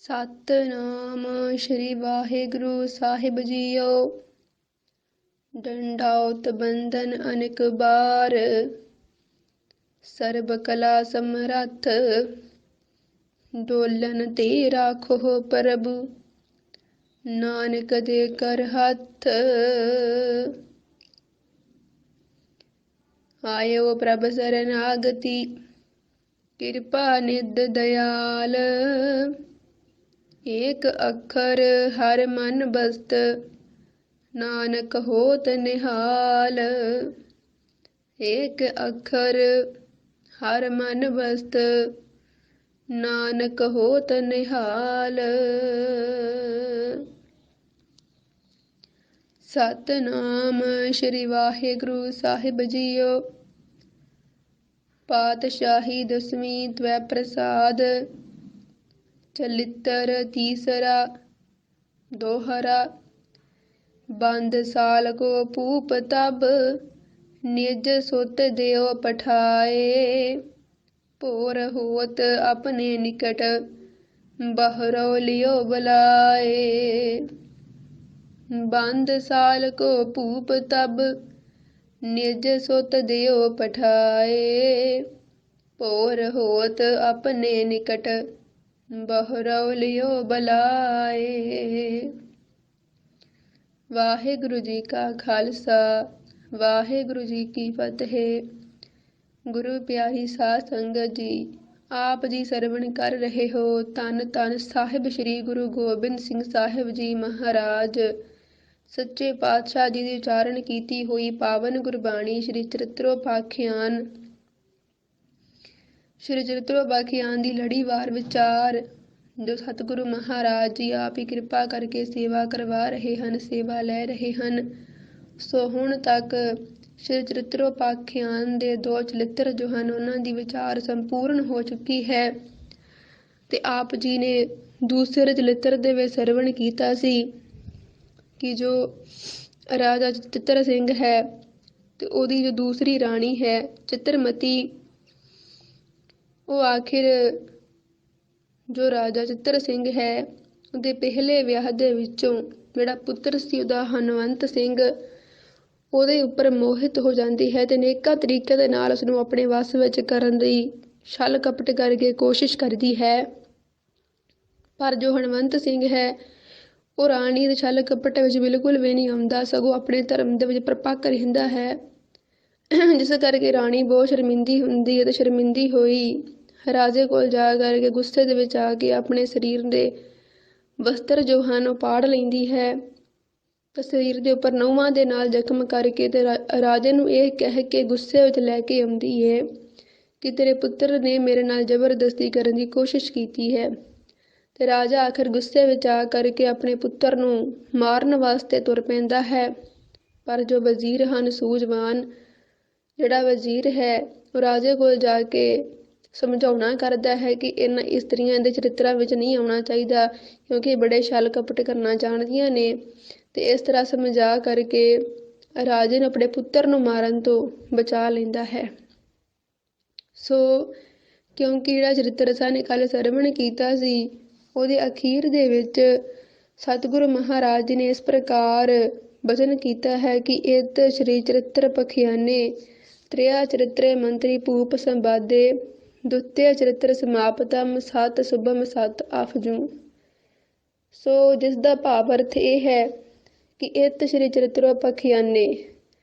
ਸਤਿਨਾਮ ਸ਼੍ਰੀ ਵਾਹਿਗੁਰੂ ਸਾਹਿਬ JIO. ਡੰਡਾਉਤ ਬੰਧਨ ਅਨੇਕ ਬਾਰ, ਸਰਬ ਕਲਾ ਸਮਰੱਥ। ਡੋਲਨ ਤੇ ਰਾਖੋ ਪ੍ਰਭੂ, ਨਾਨਕ ਦੇ ਕਰ ਹੱਥ। ਆਇਓ ਪ੍ਰਭ ਸਰਨਾਗਤੀ, ਕਿਰਪਾ ਨਿਧ ਦਇਆਲ। ਏਕ ਅੱਖਰ ਹਰ ਮਨ ਬਸਤ, ਨਾਨਕ ਹੋਤ ਨਿਹਾਲ। ਏਕ ਅੱਖਰ ਹਰ ਮਨ ਬਸਤ, ਨਾਨਕ ਹੋਤ ਨਿਹਾਲ। ਸਤਿਨਾਮ ਸ਼੍ਰੀ ਵਾਹਿਗੁਰੂ ਸਾਹਿਬ ਜੀਓ। ਪਾਤਸ਼ਾਹੀ ਦਸਵੀਂ ਤਵੈ ਪ੍ਰਸਾਦ, ਚਲਿੱਤਰ ਤੀਸਰਾ ਦੋਹਰਾ। ਬੰਦ ਸਾਲ ਕੋ ਪੂਪ ਤਬ, ਨਿਜ ਸੁਤ ਦਿਓ ਪਠਾਏ। ਭੋਰ ਹੋਤ ਆਪਣੇ ਨਿਕਟ, ਬਹਰੋ ਲਿਓ ਬੁਲਾਏ। ਬੰਦ ਸਾਲ ਕੋ ਪੂਪ ਤਬ, ਨਿਜ ਸੁਤ ਦਿਓ ਪਠਾਏ। ਭੋਰ ਹੋਤ ਆਪਣੇ ਨਿਕਟ, ਬਹਰੋ ਲਿਓ ਬੁਲਾਏ। ਵਾਹਿਗੁਰੂ ਜੀ ਕਾ ਖਾਲਸਾ, ਵਾਹਿਗੁਰੂ ਜੀ ਕੀ ਫਤਿਹ। ਗੁਰੂ ਪਿਆਰੀ ਸਾਧ ਸੰਗਤ ਜੀ, ਆਪ ਜੀ ਸਰਵਣ ਕਰ ਰਹੇ ਹੋ ਧੰਨ ਧੰਨ ਸਾਹਿਬ ਸ੍ਰੀ ਗੁਰੂ ਗੋਬਿੰਦ ਸਿੰਘ ਸਾਹਿਬ ਜੀ ਮਹਾਰਾਜ ਸੱਚੇ ਪਾਤਸ਼ਾਹ ਜੀ ਦੀ ਉਚਾਰਨ ਕੀਤੀ ਹੋਈ ਪਾਵਨ ਗੁਰਬਾਣੀ ਸ਼੍ਰੀ ਚਰਿਤ੍ਰੋਪਾਖਿਆਨ। ਸ਼੍ਰੀ ਚਰਿਤ੍ਰੋਪਾਖਿਆਨ ਦੀ ਲੜੀਵਾਰ ਵਿਚਾਰ ਜੋ ਸਤਿਗੁਰੂ ਮਹਾਰਾਜ ਜੀ ਆਪ ਹੀ ਕਿਰਪਾ ਕਰਕੇ ਸੇਵਾ ਕਰਵਾ ਰਹੇ ਹਨ, ਸੇਵਾ ਲੈ ਰਹੇ ਹਨ। ਸੋ ਹੁਣ ਤੱਕ ਸ਼੍ਰੀ ਚਰਿਤ੍ਰੋਪਾਖਿਆਨ ਦੇ 2 ਚਲਿੱਤਰ ਜੋ ਹਨ, ਉਹਨਾਂ ਦੀ ਵਿਚਾਰ ਸੰਪੂਰਨ ਹੋ ਚੁੱਕੀ ਹੈ। ਤੇ ਆਪ ਜੀ ਨੇ ਦੂਸਰੇ ਚਲਿੱਤਰ ਦੇ ਵਿੱਚ ਸਰਵਣ ਕੀਤਾ ਸੀ ਕਿ ਜੋ ਰਾਜਾ ਚਿੱਤਰ ਸਿੰਘ ਹੈ ਤੇ ਉਹਦੀ ਜੋ ਦੂਸਰੀ ਰਾਣੀ ਹੈ ਚਿੱਤਰਮਤੀ, ਉਹ ਆਖਿਰ ਜੋ ਰਾਜਾ ਚਿੱਤਰ ਸਿੰਘ ਹੈ ਉਹਦੇ ਪਹਿਲੇ ਵਿਆਹ ਦੇ ਵਿੱਚੋਂ ਜਿਹੜਾ ਪੁੱਤਰ ਸੀ ਉਹਦਾ ਹਨਵੰਤ ਸਿੰਘ, ਉਹਦੇ ਉੱਪਰ ਮੋਹਿਤ ਹੋ ਜਾਂਦੀ ਹੈ ਤੇ ਅਨੇਕਾਂ ਤਰੀਕੇ ਦੇ ਨਾਲ ਉਸਨੂੰ ਆਪਣੇ ਵੱਸ ਵਿੱਚ ਕਰਨ ਦੀ ਛਲ ਕਪਟ ਕਰਕੇ ਕੋਸ਼ਿਸ਼ ਕਰਦੀ ਹੈ। ਪਰ ਜੋ ਹਨਵੰਤ ਸਿੰਘ ਹੈ ਉਹ ਰਾਣੀ ਦੇ ਛਲ ਕਪਟ ਵਿੱਚ ਬਿਲਕੁਲ ਵੀ ਨਹੀਂ ਆਉਂਦਾ, ਸਗੋਂ ਆਪਣੇ ਧਰਮ ਦੇ ਵਿੱਚ ਪਰਪੱਕ ਰਹਿੰਦਾ ਹੈ। ਜਿਸ ਕਰਕੇ ਰਾਣੀ ਬਹੁਤ ਸ਼ਰਮਿੰਦੀ ਹੁੰਦੀ ਹੈ ਤੇ ਸ਼ਰਮਿੰਦੀ ਹੋਈ ਰਾਜੇ ਕੋਲ ਜਾ ਕਰਕੇ ਗੁੱਸੇ ਦੇ ਵਿੱਚ ਆ ਕੇ ਆਪਣੇ ਸਰੀਰ ਦੇ ਵਸਤਰ ਜੋ ਹਨ ਉਹ ਪਾੜ ਲੈਂਦੀ ਹੈ ਤੇ ਸਰੀਰ ਦੇ ਉੱਪਰ ਨਹੁੰਆਂ ਦੇ ਨਾਲ ਜ਼ਖਮ ਕਰਕੇ ਤੇ ਰਾਜੇ ਨੂੰ ਇਹ ਕਹਿ ਕੇ ਗੁੱਸੇ ਵਿੱਚ ਲੈ ਕੇ ਆਉਂਦੀ ਹੈ ਕਿ ਤੇਰੇ ਪੁੱਤਰ ਨੇ ਮੇਰੇ ਨਾਲ ਜ਼ਬਰਦਸਤੀ ਕਰਨ ਦੀ ਕੋਸ਼ਿਸ਼ ਕੀਤੀ ਹੈ। ਤੇ ਰਾਜਾ ਆਖਿਰ ਗੁੱਸੇ ਵਿੱਚ ਆ ਕਰਕੇ ਆਪਣੇ ਪੁੱਤਰ ਨੂੰ ਮਾਰਨ ਵਾਸਤੇ ਤੁਰ ਪੈਂਦਾ ਹੈ। ਪਰ ਜੋ ਵਜ਼ੀਰ ਹਨ ਸੂਝਵਾਨ, ਜਿਹੜਾ ਵਜ਼ੀਰ ਹੈ ਉਹ ਰਾਜੇ ਕੋਲ ਜਾ ਕੇ ਸਮਝਾਉਣਾ ਕਰਦਾ ਹੈ ਕਿ ਇਹਨਾਂ ਇਸਤਰੀਆਂ ਦੇ ਚਰਿੱਤਰਾਂ ਵਿੱਚ ਨਹੀਂ ਆਉਣਾ ਚਾਹੀਦਾ, ਕਿਉਂਕਿ ਬੜੇ ਛਲ ਕਪਟ ਕਰਨਾ ਜਾਣਦੀਆਂ ਨੇ। ਤੇ ਇਸ ਤਰ੍ਹਾਂ ਸਮਝਾ ਕਰਕੇ ਰਾਜੇ ਨੂੰ ਆਪਣੇ ਪੁੱਤਰ ਨੂੰ ਮਾਰਨ ਤੋਂ ਬਚਾ ਲੈਂਦਾ ਹੈ। ਸੋ ਕਿਉਂਕਿ ਜਿਹੜਾ ਚਰਿੱਤਰ ਸਾਨੇ ਕੱਲ੍ਹ ਸਰਵਣ ਕੀਤਾ ਸੀ ਉਹਦੇ ਅਖੀਰ ਦੇ ਵਿੱਚ ਸਤਿਗੁਰੂ ਮਹਾਰਾਜ ਜੀ ਨੇ ਇਸ ਪ੍ਰਕਾਰ ਬਚਨ ਕੀਤਾ ਹੈ ਕਿ ਇਤ ਸ਼੍ਰੀ ਚਰਿਤ੍ਰ ਪਖਿਆਨੇ, ਤ੍ਰਿਆ ਚਰਿਤਰੇ ਮੰਤਰੀ ਭੂਪ ਸੰਵਾਦੇ, ਦੁੱਤਿਆ ਚਰਿਤ੍ਰ ਸਮਾਪਤਮ ਸਤ ਸੁਭਮ ਸਤ ਆਫਜੂ। ਸੋ ਜਿਸ ਦਾ ਭਾਵ ਅਰਥ ਇਹ ਹੈ ਕਿ ਇਤ ਸ਼੍ਰੀ ਚਰਿਤ੍ਰੋਪਾਖਿਆਨੇ,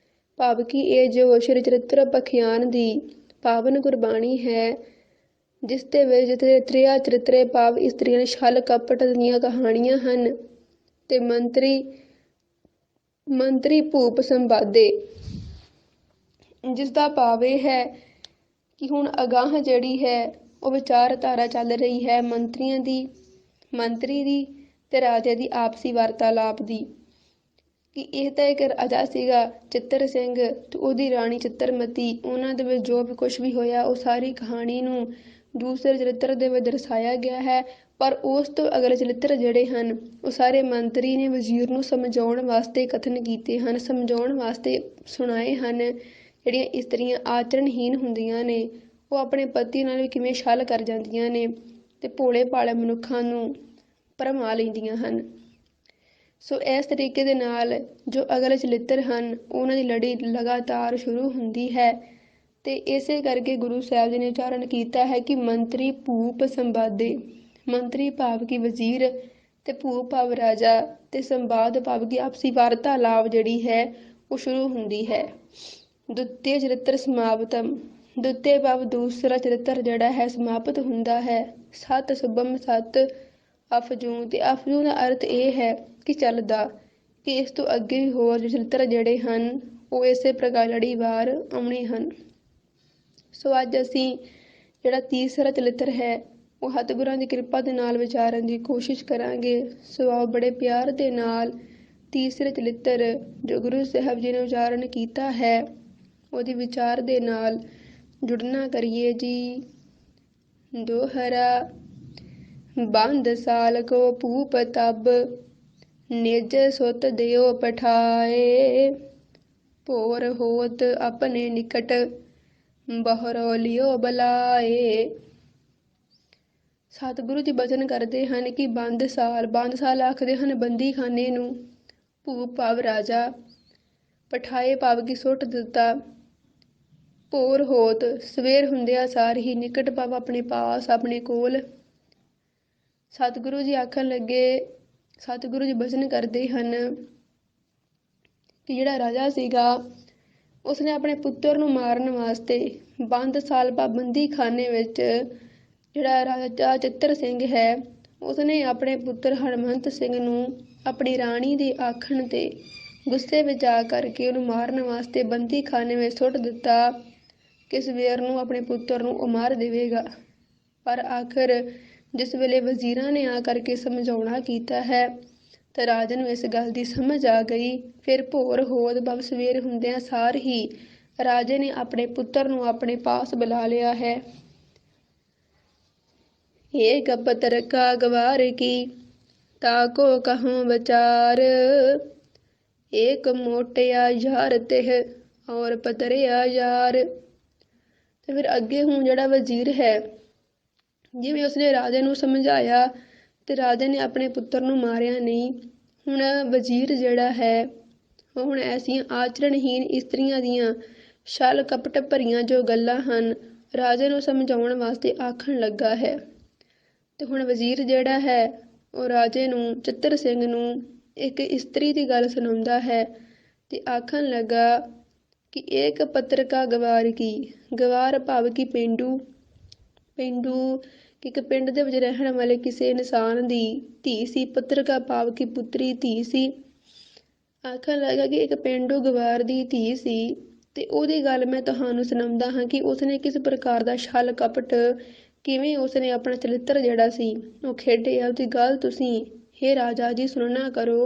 ਭਾਵ ਕਿ ਇਹ ਜੋ ਸ਼੍ਰੀ ਚਰਿਤ੍ਰੋਪਾਖਿਆਨ ਦੀ ਪਾਵਨ ਗੁਰਬਾਣੀ ਹੈ ਜਿਸ ਦੇ ਵਿੱਚ ਜਿੱਥੇ ਤ੍ਰਿਆ ਚਰਿਤਰੇ ਭਾਵ ਇਸਤਰੀਆਂ ਦੇ ਛਲ ਕਪਟ ਦੀਆਂ ਕਹਾਣੀਆਂ ਹਨ ਤੇ ਮੰਤਰੀ ਭੂਪ ਸੰਵਾਦੇ, ਜਿਸ ਦਾ ਭਾਵ ਇਹ ਹੈ ਕਿ ਹੁਣ ਅਗਾਂਹ ਜਿਹੜੀ ਹੈ ਉਹ ਵਿਚਾਰਧਾਰਾ ਚੱਲ ਰਹੀ ਹੈ ਮੰਤਰੀ ਦੀ ਤੇ ਰਾਜੇ ਦੀ ਆਪਸੀ ਵਾਰਤਾਲਾਪ ਦੀ, ਕਿ ਇਹ ਤਾਂ ਇੱਕ ਰਾਜਾ ਸੀਗਾ ਚਿੱਤਰ ਸਿੰਘ ਤੇ ਉਹਦੀ ਰਾਣੀ ਚਿੱਤਰਮਤੀ, ਉਹਨਾਂ ਦੇ ਵਿੱਚ ਜੋ ਵੀ ਕੁਛ ਵੀ ਹੋਇਆ ਉਹ ਸਾਰੀ ਕਹਾਣੀ ਨੂੰ ਦੂਸਰੇ ਚਰਿੱਤਰ ਦੇ ਵਿੱਚ ਦਰਸਾਇਆ ਗਿਆ ਹੈ। ਪਰ ਉਸ ਤੋਂ ਅਗਲੇ ਚਰਿੱਤਰ ਜਿਹੜੇ ਹਨ ਉਹ ਸਾਰੇ ਮੰਤਰੀ ਨੇ ਵਜ਼ੀਰ ਨੂੰ ਸਮਝਾਉਣ ਵਾਸਤੇ ਕਥਨ ਕੀਤੇ ਹਨ, ਸਮਝਾਉਣ ਵਾਸਤੇ ਸੁਣਾਏ ਹਨ। ਜਿਹੜੀਆਂ ਇਸਤਰੀਆਂ ਆਚਰਣਹੀਨ ਹੁੰਦੀਆਂ ਨੇ ਉਹ ਆਪਣੇ ਪਤੀ ਨਾਲ ਵੀ ਕਿਵੇਂ ਛਲ ਕਰ ਜਾਂਦੀਆਂ ਨੇ ਤੇ ਭੋਲੇ ਭਾਲੇ ਮਨੁੱਖਾਂ ਨੂੰ ਭਰਮਾ ਲੈਂਦੀਆਂ ਹਨ। ਸੋ ਇਸ ਤਰੀਕੇ ਦੇ ਨਾਲ ਜੋ ਅਗਲੇ ਚਲਿੱਤਰ ਹਨ ਉਹਨਾਂ ਦੀ ਲੜੀ ਲਗਾਤਾਰ ਸ਼ੁਰੂ ਹੁੰਦੀ ਹੈ ਤੇ ਇਸੇ ਕਰਕੇ ਗੁਰੂ ਸਾਹਿਬ ਜੀ ਨੇ ਉਚਾਰਨ ਕੀਤਾ ਹੈ ਕਿ ਮੰਤਰੀ ਭੂਪ ਸੰਵਾਦੇ। ਮੰਤਰੀ ਭਾਵ ਕਿ ਵਜ਼ੀਰ ਤੇ ਭੂਪ ਭਾਵ ਰਾਜਾ ਤੇ ਸੰਵਾਦ ਭਾਵ ਕਿ ਆਪਸੀ ਵਾਰਤਾਲਾਪ ਜਿਹੜੀ ਹੈ ਉਹ ਸ਼ੁਰੂ ਹੁੰਦੀ ਹੈ। ਦੁੱਤੇ ਚਰਿੱਤਰ ਸਮਾਪਤਮ। ਦੁੱਤੇ ਭਾਵ ਦੂਸਰਾ ਚਰਿੱਤਰ ਜਿਹੜਾ ਹੈ ਸਮਾਪਤ ਹੁੰਦਾ ਹੈ। ਸਤ ਸੁਭਮ ਸਤ ਅਫਜੂ ਤੇ ਅਫਜੂ ਦਾ ਅਰਥ ਇਹ ਹੈ ਕਿ ਚੱਲਦਾ, ਕਿ ਇਸ ਤੋਂ ਅੱਗੇ ਵੀ ਹੋਰ ਚਰਿੱਤਰ ਜਿਹੜੇ ਹਨ ਉਹ ਇਸੇ ਪ੍ਰਕਾਰ ਲੜੀਵਾਰ ਆਉਣੇ ਹਨ। ਸੋ ਅੱਜ ਅਸੀਂ ਜਿਹੜਾ ਤੀਸਰਾ ਚਰਿੱਤਰ ਹੈ ਉਹ ਸਤਿਗੁਰਾਂ ਦੀ ਕਿਰਪਾ ਦੇ ਨਾਲ ਵਿਚਾਰਨ ਦੀ ਕੋਸ਼ਿਸ਼ ਕਰਾਂਗੇ। ਸੋ ਆਓ ਬੜੇ ਪਿਆਰ ਦੇ ਨਾਲ ਤੀਸਰੇ ਚਰਿੱਤਰ ਜੋ ਗੁਰੂ ਸਾਹਿਬ ਜੀ ਨੇ ਉਚਾਰਨ ਕੀਤਾ ਹੈ ਉਹਦੇ ਵਿਚਾਰ ਦੇ ਨਾਲ ਜੁੜਨਾ ਕਰੀਏ ਜੀ। ਦੋਹਰਾ ਬੰਦ ਸਾਲ ਕੋ ਭੂਪ ਤਬ ਨਿਜ ਸੁਤ ਦਿਓ ਪਠਾਏ ਭੋਰ ਹੋਤ ਆਪਣੇ ਨਿਕਟ ਬਹਰੋ ਲਿਓ ਬਲਾਏ। ਸਤਿਗੁਰੂ ਜੀ ਬਚਨ ਕਰਦੇ ਹਨ ਕਿ ਬੰਦ ਸਾਲ ਆਖਦੇ ਹਨ ਬੰਦੀ ਖਾਨੇ ਨੂੰ। ਭੂਪ ਭਾਵ ਰਾਜਾ, ਪਠਾਏ ਭਾਵ ਕਿ ਸੁੱਟ ਦਿੱਤਾ। ਭੋਰ ਹੋਤ ਸਵੇਰ ਹੁੰਦਿਆਂ ਸਾਰ ਹੀ, ਨਿਕਟ ਭਾਵ ਆਪਣੇ ਪਾਸ ਆਪਣੇ ਕੋਲ। ਸਤਿਗੁਰੂ ਜੀ ਆਖਣ ਲੱਗੇ, ਸਤਿਗੁਰੂ ਜੀ ਬਚਨ ਕਰਦੇ ਹਨ ਕਿ ਜਿਹੜਾ ਰਾਜਾ ਸੀਗਾ ਉਸਨੇ ਆਪਣੇ ਪੁੱਤਰ ਨੂੰ ਮਾਰਨ ਵਾਸਤੇ ਬੰਦ ਸਾਲ ਬੰਦੀ ਖਾਨੇ ਵਿੱਚ ਜਿਹੜਾ ਰਾਜਾ ਚਿੱਤਰ ਸਿੰਘ ਹੈ ਉਸਨੇ ਆਪਣੇ ਪੁੱਤਰ ਹਰਮੰਤ ਸਿੰਘ ਨੂੰ ਆਪਣੀ ਰਾਣੀ ਦੇ ਆਖਣ ਤੇ ਗੁੱਸੇ ਵਿੱਚ ਆ ਕਰਕੇ ਉਹਨੂੰ ਮਾਰਨ ਵਾਸਤੇ ਬੰਦੀ ਖਾਨੇ ਵਿੱਚ ਸੁੱਟ ਦਿੱਤਾ ਕਿ ਸਵੇਰ ਨੂੰ ਆਪਣੇ ਪੁੱਤਰ ਨੂੰ ਉਹ ਮਾਰ ਦੇਵੇਗਾ। ਪਰ ਆਖਰ ਜਿਸ ਵੇਲੇ ਵਜ਼ੀਰਾਂ ਨੇ ਆ ਕਰਕੇ ਸਮਝਾਉਣਾ ਕੀਤਾ ਹੈ ਤਾਂ ਰਾਜੇ ਨੂੰ ਇਸ ਗੱਲ ਦੀ ਸਮਝ ਆ ਗਈ। ਫਿਰ ਭੋਰ ਹੋਤ ਭਾਵ ਸਵੇਰ ਹੁੰਦਿਆਂ ਸਾਰ ਹੀ ਰਾਜੇ ਨੇ ਆਪਣੇ ਪੁੱਤਰ ਨੂੰ ਆਪਣੇ ਪਾਸ ਬੁਲਾ ਲਿਆ ਹੈ। ਏਕ ਪਤਰ ਕਾ ਗਵਾਰ ਕੀ ਤਾਕੋ ਕਹੂੰ ਵਿਚਾਰ ਏਕ ਮੋਟਿਆ ਯਾਰ ਤਿਹ ਔਰ ਪਤਰਿਆ ਯਾਰ। ਤੇ ਫਿਰ ਅੱਗੇ ਹੁਣ ਜਿਹੜਾ ਵਜ਼ੀਰ ਹੈ ਜਿਵੇਂ ਉਸਨੇ ਰਾਜੇ ਨੂੰ ਸਮਝਾਇਆ ਤੇ ਰਾਜੇ ਨੇ ਆਪਣੇ ਪੁੱਤਰ ਨੂੰ ਮਾਰਿਆ ਨਹੀਂ। ਹੁਣ ਵਜ਼ੀਰ ਜਿਹੜਾ ਹੈ ਉਹ ਹੁਣ ਐਸੀਆਂ ਆਚਰਣਹੀਨ ਇਸਤਰੀਆਂ ਦੀਆਂ ਛਲ ਕਪਟ ਭਰੀਆਂ ਜੋ ਗੱਲਾਂ ਹਨ ਰਾਜੇ ਨੂੰ ਸਮਝਾਉਣ ਵਾਸਤੇ ਆਖਣ ਲੱਗਾ ਹੈ। ਤੇ ਹੁਣ ਵਜ਼ੀਰ ਜਿਹੜਾ ਹੈ ਉਹ ਰਾਜੇ ਨੂੰ ਚਿੱਤਰ ਸਿੰਘ ਨੂੰ ਇੱਕ ਇਸਤਰੀ ਦੀ ਗੱਲ ਸੁਣਾਉਂਦਾ ਹੈ ਤੇ ਆਖਣ ਲੱਗਾ ਕਿ ਏਕ ਪੱਤਰ ਕਾ ਗਵਾਰ ਕੀ। ਗਵਾਰ ਭਾਵ ਕਿ ਪੇਂਡੂ ਕਿ ਇੱਕ ਪਿੰਡ ਦੇ ਵਿੱਚ ਰਹਿਣ ਵਾਲੇ ਕਿਸੇ ਇਨਸਾਨ ਦੀ ਧੀ ਸੀ। ਪੱਤਰ ਕਾ ਭਾਵ ਕਿ ਪੁੱਤਰੀ ਧੀ ਸੀ। ਆਖਣ ਲੱਗਾ ਕਿ ਇੱਕ ਪੇਂਡੂ ਗਵਾਰ ਦੀ ਧੀ ਸੀ ਤੇ ਉਹਦੀ ਗੱਲ ਮੈਂ ਤੁਹਾਨੂੰ ਸੁਣਾਉਂਦਾ ਹਾਂ ਕਿ ਉਸਨੇ ਕਿਸ ਪ੍ਰਕਾਰ ਦਾ ਛਲ ਕਪਟ ਕਿਵੇਂ ਉਸਨੇ ਆਪਣਾ ਚਰਿੱਤਰ ਜਿਹੜਾ ਸੀ ਉਹ ਖੇਡਿਆ। ਉਹਦੀ ਗੱਲ ਤੁਸੀਂ ਹੇ ਰਾਜਾ ਜੀ ਸੁਣਨਾ ਕਰੋ।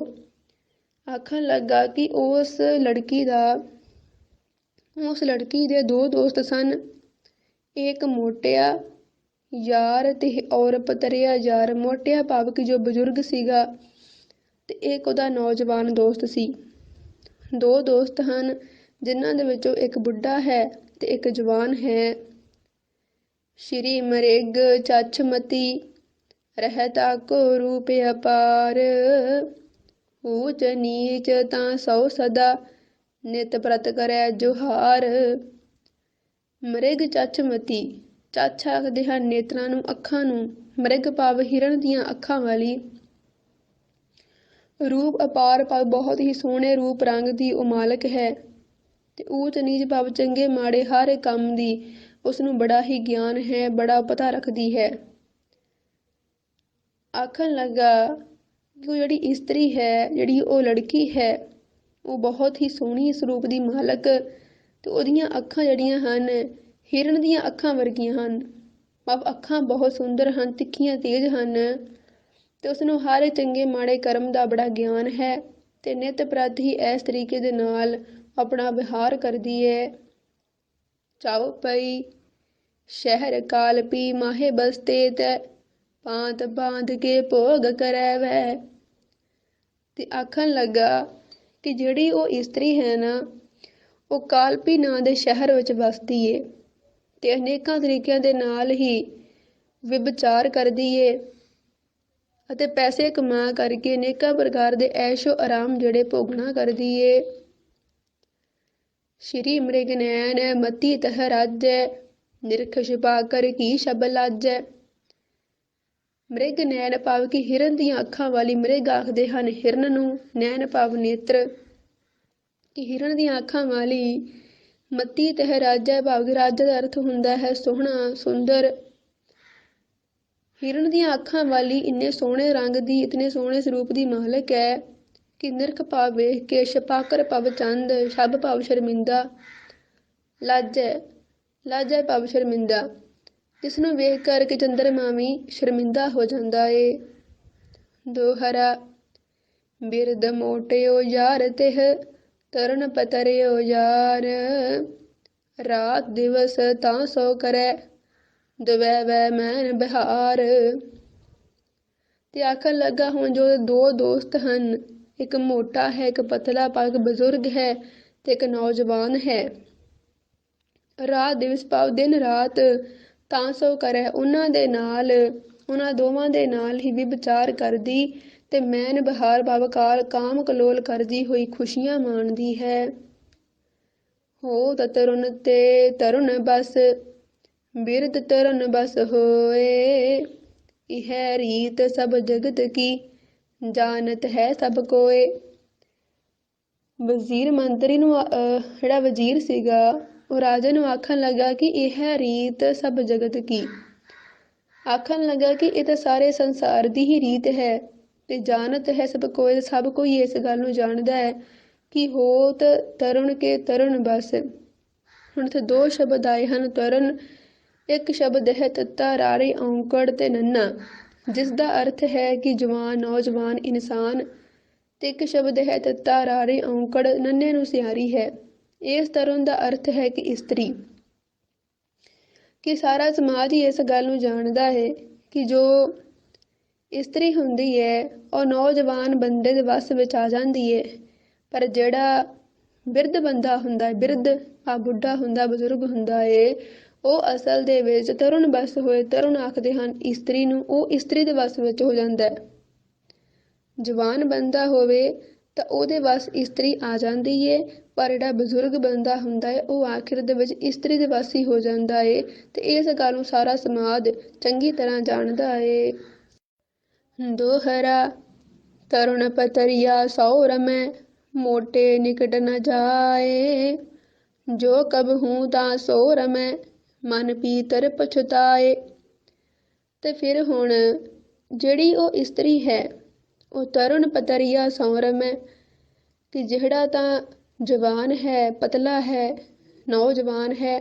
ਆਖਣ ਲੱਗਾ ਕਿ ਉਸ ਲੜਕੀ ਦੇ ਦੋ ਦੋਸਤ ਸਨ, ਇੱਕ ਮੋਟਿਆ ਯਾਰ ਤੇ ਔਰ ਪਤਰਿਆ ਯਾਰ। ਮੋਟਿਆ ਭਾਵ ਕਿ ਜੋ ਬਜ਼ੁਰਗ ਸੀਗਾ ਤੇ ਇੱਕ ਉਹਦਾ ਨੌਜਵਾਨ ਦੋਸਤ ਸੀ। ਦੋ ਦੋਸਤ ਹਨ ਜਿਨ੍ਹਾਂ ਦੇ ਵਿੱਚੋਂ ਇੱਕ ਬੁੱਢਾ ਹੈ ਤੇ ਇੱਕ ਜਵਾਨ ਹੈ। ਸ਼੍ਰੀ ਮਰਿਗ ਚੱਛਮਤੀ ਰਹਿਤਾ ਕੋ ਰੂਪ ਅਪਾਰ ਊਚ ਨੀਚ ਤਾਂ ਸੌ ਸਦਾ ਨਿਤ ਪ੍ਰਤ ਕਰੈ ਜੁਹਾਰ। ਮਰਿਗ ਚੱਛਮਤੀ, ਚੱਛ ਆਖਦੇ ਹਨ ਨੇਤਰਾਂ ਨੂੰ, ਅੱਖਾਂ ਨੂੰ। ਮਰਿਗ ਭਾਵ ਹਿਰਨ ਦੀਆਂ ਅੱਖਾਂ ਵਾਲੀ। ਰੂਪ ਅਪਾਰ ਭਾਵ ਬਹੁਤ ਹੀ ਸੋਹਣੇ ਰੂਪ ਰੰਗ ਦੀ ਉਹ ਮਾਲਕ ਹੈ। ਤੇ ਊਚ ਨੀਚ ਭਾਵ ਚੰਗੇ ਮਾੜੇ ਹਰ ਕੰਮ ਦੀ ਉਸਨੂੰ ਬੜਾ ਹੀ ਗਿਆਨ ਹੈ, ਬੜਾ ਪਤਾ ਰੱਖਦੀ ਹੈ। ਆਖਣ ਲੱਗਾ ਕਿ ਉਹ ਜਿਹੜੀ ਇਸਤਰੀ ਹੈ, ਜਿਹੜੀ ਉਹ ਲੜਕੀ ਹੈ, ਉਹ ਬਹੁਤ ਹੀ ਸੋਹਣੀ ਸਰੂਪ ਦੀ ਮਾਲਕ ਤੇ ਉਹਦੀਆਂ ਅੱਖਾਂ ਜਿਹੜੀਆਂ ਹਨ ਹਿਰਨ ਦੀਆਂ ਅੱਖਾਂ ਵਰਗੀਆਂ ਹਨ। ਭਾਵ ਅੱਖਾਂ ਬਹੁਤ ਸੁੰਦਰ ਹਨ, ਤਿੱਖੀਆਂ ਤੇਜ਼ ਹਨ ਤੇ ਉਸਨੂੰ ਹਰ ਚੰਗੇ ਮਾੜੇ ਕਰਮ ਦਾ ਬੜਾ ਗਿਆਨ ਹੈ ਤੇ ਨਿਤ ਪ੍ਰਤ ਹੀ ਇਸ ਤਰੀਕੇ ਦੇ ਨਾਲ ਆਪਣਾ ਵਿਹਾਰ ਕਰਦੀ ਹੈ। ਚਾਉ ਪਈ ਸ਼ਹਿਰ ਕਾਲਪੀ ਮਾਹੇ ਬਸਤੇ ਤੈ ਪਾਂਤ ਬਾਂਧ ਕੇ ਭੋਗ ਕਰੈਵੈ। ਤੇ ਆਖਣ ਲੱਗਾ ਕਿ ਜਿਹੜੀ ਉਹ ਇਸਤਰੀ ਹੈ ਨਾ ਉਹ ਕਾਲਪੀ ਨਾਂ ਦੇ ਸ਼ਹਿਰ ਵਿੱਚ ਵਸਦੀ ਏ ਤੇ ਅਨੇਕਾਂ ਤਰੀਕਿਆਂ ਦੇ ਨਾਲ ਹੀ ਵਿਭਚਾਰ ਕਰਦੀ ਏ। ਅਤੇ ਪੈਸੇ ਕਮਾ ਕਰਕੇ ਅਨੇਕਾਂ ਪ੍ਰਕਾਰ ਦੇ ਐਸ਼ੋ ਆਰਾਮ ਜਿਹੜੇ ਭੋਗਣਾ ਕਰਦੀ ਏ। ਸ਼੍ਰੀ ਮ੍ਰਿਗ ਨੈਣ ਮਤੀ ਤਹ ਰਾਜੈ, ਨਿਰਖ ਛੁਪਾ ਕਰ ਕੀ ਸ਼ਬ ਲਾਜੈ। ਮ੍ਰਿਗ ਨੈਣ ਭਾਵ ਕਿ ਹਿਰਨ ਦੀਆਂ ਅੱਖਾਂ ਵਾਲੀ ਮ੍ਰਿਗ ਆਖਦੇ ਹਨ ਹਿਰਨ ਨੂੰ। ਨੈਣ ਭਾਵ ਨੇਤਰ, ਕਿ ਹਿਰਨ ਦੀਆਂ ਅੱਖਾਂ ਵਾਲੀ। ਮਤੀ ਤਹ ਰਾਜੈ ਭਾਵ ਕਿ ਰਾਜਾ ਦਾ ਅਰਥ ਹੁੰਦਾ ਹੈ ਸੋਹਣਾ, ਸੁੰਦਰ। ਹਿਰਨ ਦੀਆਂ ਅੱਖਾਂ ਵਾਲੀ ਇੰਨੇ ਸੋਹਣੇ ਰੰਗ ਦੀ, ਇਤਨੇ ਸੋਹਣੇ ਸਰੂਪ ਦੀ ਮਾਲਕ ਹੈ ਕਿ ਨਿਰਖ ਭਾਵ ਵੇਖ ਕੇ, ਛਪਾਕਰ ਭਾਵ ਚੰਦ, ਸ਼ਬ ਭਾਵ ਸ਼ਰਮਿੰਦਾ, ਲਾਜੈ, ਲਾਜੈ ਭਾਵ ਸ਼ਰਮਿੰਦਾ, ਜਿਸ ਨੂੰ ਵੇਖ ਕਰਕੇ ਚੰਦਰਮਾ ਵੀ ਸ਼ਰਮਿੰਦਾ ਹੋ ਜਾਂਦਾ ਏ। ਦੋਹਰਾ। ਬਿਰਦ ਮੋਟਿਓ ਯਾਰ ਤਿਹ, ਤਰਨ ਪਤਰਿਓ ਯਾਰ, ਰਾਤ ਦਿਵਸ ਤਾਂ ਸੋ ਕਰੈ, ਦਵੈ ਵੈ ਮੈਨ ਬਿਹਾਰ। ਤੇ ਆਖਣ ਲੱਗਾ ਹੁਣ ਜੋ ਦੋ ਦੋਸਤ ਹਨ, ਇੱਕ ਮੋਟਾ ਹੈ, ਇੱਕ ਪਤਲਾ ਭਾਵ ਇੱਕ ਬਜ਼ੁਰਗ ਹੈ ਤੇ ਇੱਕ ਨੌਜਵਾਨ ਹੈ। ਰਾਤ ਦਿਵਸ ਭਾਵ ਦਿਨ ਰਾਤ, ਤਾਂ ਸੋ ਕਰੈ ਉਹਨਾਂ ਦੇ ਨਾਲ, ਉਹਨਾਂ ਦੋਵਾਂ ਦੇ ਨਾਲ ਹੀ ਵਿਭਚਾਰ ਕਰਦੀ ਤੇ ਮੈਨ ਬਹਾਰ ਭਾਵ ਕਾਮ ਕਲੋਲ ਕਰਦੀ ਹੋਈ ਖੁਸ਼ੀਆਂ ਮਾਣਦੀ ਹੈ। ਹੋ ਤਤਰੁਨ ਤੇ ਤਰੁਣ ਬਸ, ਬਿਰਦ ਤਰੁਣ ਬਸ ਹੋਏ, ਇਹ ਰੀਤ ਸਭ ਜਗਤ ਕੀ, ਜਾਣਤ ਹੈ ਸਭ ਕੋਏ। ਵਜ਼ੀਰ ਮੰਤਰੀ ਨੂੰ ਜਿਹੜਾ ਵਜ਼ੀਰ ਸੀਗਾ ਉਹ ਰਾਜੇ ਨੂੰ ਆਖਣ ਲੱਗਾ ਕਿ ਇਹ ਰੀਤ ਸਭ ਜਗਤ ਕੀ, ਆਖਣ ਲੱਗਾ ਕਿ ਇਹ ਤਾਂ ਸਾਰੇ ਸੰਸਾਰ ਦੀ ਹੀ ਰੀਤ ਹੈ ਤੇ ਜਾਣਤ ਹੈ ਸਭ ਕੋਏ, ਸਭ ਕੋਈ ਇਸ ਗੱਲ ਨੂੰ ਜਾਣਦਾ ਹੈ ਕਿ ਹੋਤ ਤਰੁਣ ਕੇ ਤਰੁਣ ਬਸ। ਹੁਣ ਇੱਥੇ ਦੋ ਸ਼ਬਦ ਆਏ ਹਨ ਤਰੁਣ, ਇੱਕ ਸ਼ਬਦ ਹੈ ਤੱਤਾ ਰਾਰੇ ਔਂਕੜ ਤੇ ਨੰਨਾ, ਜਿਸ ਦਾ ਅਰਥ ਹੈ ਕਿ ਜਵਾਨ, ਨੌਜਵਾਨ, ਇਨਸਾਨ, ਤੇ ਇੱਕ ਸ਼ਬਦ ਹੈ ਤੱਤਾ ਰਾਰੇ ਔਂਕੜ, ਨੰਨੇ ਨੂੰ ਸਿਆਰੀ ਹੈ। ਇਸ ਤਰੁਣ ਦਾ ਅਰਥ ਹੈ ਕਿ ਇਸਤਰੀ, ਕਿ ਸਾਰਾ ਸਮਾਜ ਹੀ ਇਸ ਗੱਲ ਨੂੰ ਜਾਣਦਾ ਹੈ ਕਿ ਜੋ ਇਸਤਰੀ ਹੁੰਦੀ ਹੈ ਉਹ ਨੌਜਵਾਨ ਬੰਦੇ ਦੇ ਵੱਸ ਵਿੱਚ ਆ ਜਾਂਦੀ ਹੈ, ਪਰ ਜਿਹੜਾ ਬਿਰਧ ਬੰਦਾ ਹੁੰਦਾ ਹੈ, ਬਿਰਧ ਆ ਬੁੱਢਾ ਹੁੰਦਾ, ਬਜ਼ੁਰਗ ਹੁੰਦਾ ਏ, ਉਹ ਅਸਲ ਦੇ ਵਿੱਚ ਤਰੁਣ ਬਸ ਹੋਏ, ਤਰੁਣ ਆਖਦੇ ਹਨ ਇਸਤਰੀ ਨੂੰ, ਉਹ ਇਸਤਰੀ ਦੇ ਵੱਸ ਵਿੱਚ ਹੋ ਜਾਂਦਾ ਹੈ। ਜਵਾਨ ਬੰਦਾ ਹੋਵੇ ਤਾਂ ਉਹਦੇ ਵੱਸ ਇਸਤਰੀ ਆ ਜਾਂਦੀ ਏ, ਪਰ ਜਿਹੜਾ ਬਜ਼ੁਰਗ ਬੰਦਾ ਹੁੰਦਾ ਹੈ ਉਹ ਆਖਿਰ ਦੇ ਵਿੱਚ ਇਸਤਰੀ ਦੇ ਵੱਸ ਹੀ ਹੋ ਜਾਂਦਾ ਏ, ਤੇ ਇਸ ਗੱਲ ਨੂੰ ਸਾਰਾ ਸਮਾਜ ਚੰਗੀ ਤਰ੍ਹਾਂ ਜਾਣਦਾ ਏ। ਦੋਹਰਾ। ਤਰੁਣ ਪਤਰਿਆ ਸੌ ਰਮੈ, ਮੋਟੇ ਨਿਕਟ ਨ ਜਾਏ, ਜੋ ਕਬਹੂ ਤਾਂ ਸੋ ਰਮੈ, ਮਨ ਪੀਤਰ ਪਛਤਾਏ। ਤੇ ਫਿਰ ਹੁਣ ਜਿਹੜੀ ਉਹ ਇਸਤਰੀ ਹੈ ਉਹ ਤਰੁਣ ਪਤਰਿਆ ਸੌ ਰਮੈ, ਕਿ ਜਿਹੜਾ ਤਾਂ ਜਵਾਨ ਹੈ, ਪਤਲਾ ਹੈ, ਨੌਜਵਾਨ ਹੈ,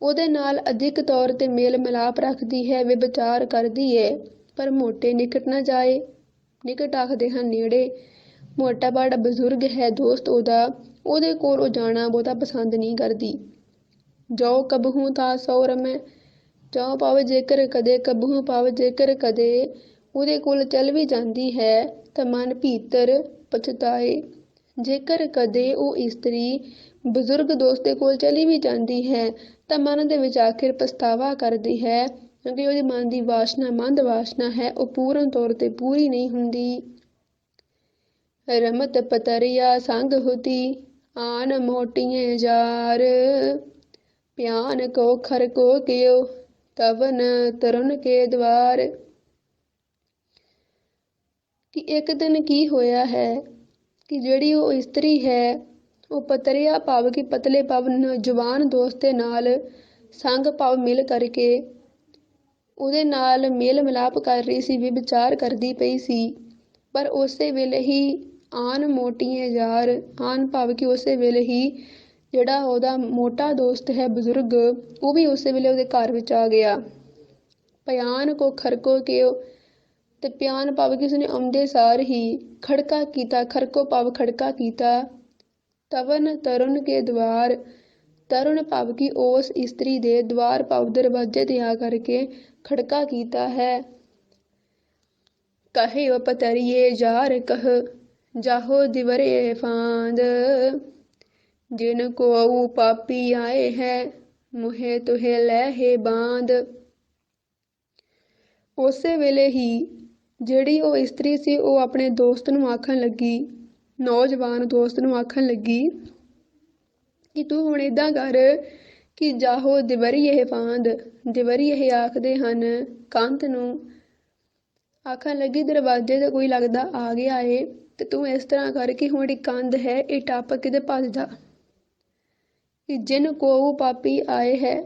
ਉਹਦੇ ਨਾਲ ਅਧਿਕ ਤੌਰ ਤੇ ਮੇਲ ਮਿਲਾਪ ਰੱਖਦੀ ਹੈ, ਵਿਭਚਾਰ ਕਰਦੀ ਹੈ, ਪਰ ਮੋਟੇ ਨਿਕਟ ਨਾ ਜਾਏ। ਨਿਕਟ ਆਖਦੇ ਹਨ ਨੇੜੇ। ਮੋਟਾ ਬਾੜਾ ਬਜ਼ੁਰਗ ਹੈ ਦੋਸਤ ਉਹਦਾ, ਉਹਦੇ ਕੋਲ ਉਹ ਜਾਣਾ ਬਹੁਤਾ ਪਸੰਦ ਨਹੀਂ ਕਰਦੀ। ਜੋ ਕਬਹੂ ਤਾਂ ਸੌ ਰਮੈ, ਜੋ ਭਾਵ ਜੇਕਰ ਕਦੇ, ਕਬਹੂ ਭਾਵ ਜੇਕਰ ਕਦੇ ਉਹਦੇ ਕੋਲ ਚੱਲ ਵੀ ਜਾਂਦੀ ਹੈ ਤਾਂ ਮਨ ਭੀਤਰ ਪਛਤਾਏ। ਜੇਕਰ ਕਦੇ ਉਹ ਇਸਤਰੀ ਬਜ਼ੁਰਗ ਦੋਸਤ ਦੇ ਕੋਲ ਚਲੀ ਵੀ ਜਾਂਦੀ ਹੈ ਤਾਂ ਮਨ ਦੇ ਵਿੱਚ ਆਖਿਰ ਪਛਤਾਵਾ ਕਰਦੀ ਹੈ, ਕਿਉਂਕਿ ਉਹਦੇ ਮਨ ਦੀ ਵਾਸ਼ਨਾ, ਮੰਦ ਵਾਸ਼ਨਾ ਹੈ, ਉਹ ਪੂਰਨ ਤੌਰ ਤੇ ਪੂਰੀ ਨਹੀਂ ਹੁੰਦੀ। ਰਮਤ ਪਤਰਿਆ ਸੰਗ ਹੁਤੀ, ਆਨ ਮੋਟੀਏ ਜਾਰ, ਪਿਆਨ ਕੋ ਖਰ ਕੋ ਕਿਓ, ਤਵਨ ਤਰੁਣ ਕੇ ਦਵਾਰ। ਕਿ ਇੱਕ ਦਿਨ ਕੀ ਹੋਇਆ ਹੈ ਕਿ ਜਿਹੜੀ ਉਹ ਇਸਤਰੀ ਹੈ ਉਹ ਪਤਰਿਆ ਭਾਵ ਕਿ ਪਤਲੇ ਭਾਵ ਜਵਾਨ ਦੋਸਤ ਦੇ ਨਾਲ ਸੰਗ ਭਾਵ ਮਿਲ ਕਰਕੇ ਉਹਦੇ ਨਾਲ ਮੇਲ ਮਿਲਾਪ ਕਰ ਰਹੀ ਸੀ, ਵਿਭਚਾਰ ਕਰਦੀ ਪਈ ਸੀ, ਪਰ ਉਸੇ ਵੇਲੇ ਹੀ ਆਨ ਮੋਟੀਏ ਯਾਰ, ਆਨ ਭਾਵ ਕਿ ਉਸੇ ਵੇਲੇ ਹੀ ਜਿਹੜਾ ਉਹਦਾ ਮੋਟਾ ਦੋਸਤ ਹੈ ਬਜ਼ੁਰਗ, ਉਹ ਵੀ ਉਸੇ ਵੇਲੇ ਉਹਦੇ ਘਰ ਵਿੱਚ ਆ ਗਿਆ। ਪਿਆਨ ਕੋ ਖਰਕੋ ਕਿਓ, ਤੇ ਪਿਆਨ ਭਾਵ ਕਿ ਉਸਨੇ ਆਉਂਦੇ ਸਾਰ ਹੀ ਖੜਕਾ ਕੀਤਾ, ਖਰਕੋ ਭਾਵ ਖੜਕਾ ਕੀਤਾ। ਤਵਨ ਤਰੁਣ ਕੇ ਦਵਾਰ, ਤਰੁਣ ਭਾਵ ਕਿ ਉਸ ਇਸਤਰੀ ਦੇ, ਦਵਾਰ ਭਾਵ ਦਰਵਾਜ਼ੇ ਤੇ ਆ ਕਰਕੇ ਖੜਕਾ ਕੀਤਾ ਹੈ। ਕਹਿਓ ਪਤਰਿਏ ਯਾਰ ਕਹ, ਜਾਹੋ ਦਿਵਰੇ ਫਾਂਦ, ਜਿਨ ਕੋ ਪਾਪੀ ਆਏ ਹੈ, ਮੁਹੇ ਤੁਹੇ ਲੈ ਹੈ ਬਾਂਦ। ਉਸੇ ਵੇਲੇ ਹੀ ਜਿਹੜੀ ਉਹ ਇਸਤਰੀ ਸੀ ਉਹ ਆਪਣੇ ਦੋਸਤ ਨੂੰ ਆਖਣ ਲੱਗੀ, ਨੌਜਵਾਨ ਦੋਸਤ ਨੂੰ ਆਖਣ ਲੱਗੀ ਕਿ ਤੂੰ ਹੁਣ ਇੱਦਾਂ ਕਰ ਕਿ ਜਾਹੋ ਦਿਵਰੀਏ ਫਾਂਦ, ਦਿਵਰੀਏ ਆਖਦੇ ਹਨ ਕੰਧ ਨੂੰ। ਆਖਣ ਲੱਗੀ ਦਰਵਾਜ਼ੇ 'ਤੇ ਕੋਈ ਲੱਗਦਾ ਆ ਗਿਆ ਏ ਤੇ ਤੂੰ ਇਸ ਤਰ੍ਹਾਂ ਕਰ ਕਿ ਹੁਣ ਜਿਹੜੀ ਕੰਧ ਹੈ ਇਹ ਟੱਪ ਕੇ ਤੇ ਭੱਜ ਜਾ। ਕਿ ਜਿਨ ਕੋਊ ਪਾਪੀ ਆਏ ਹੈ,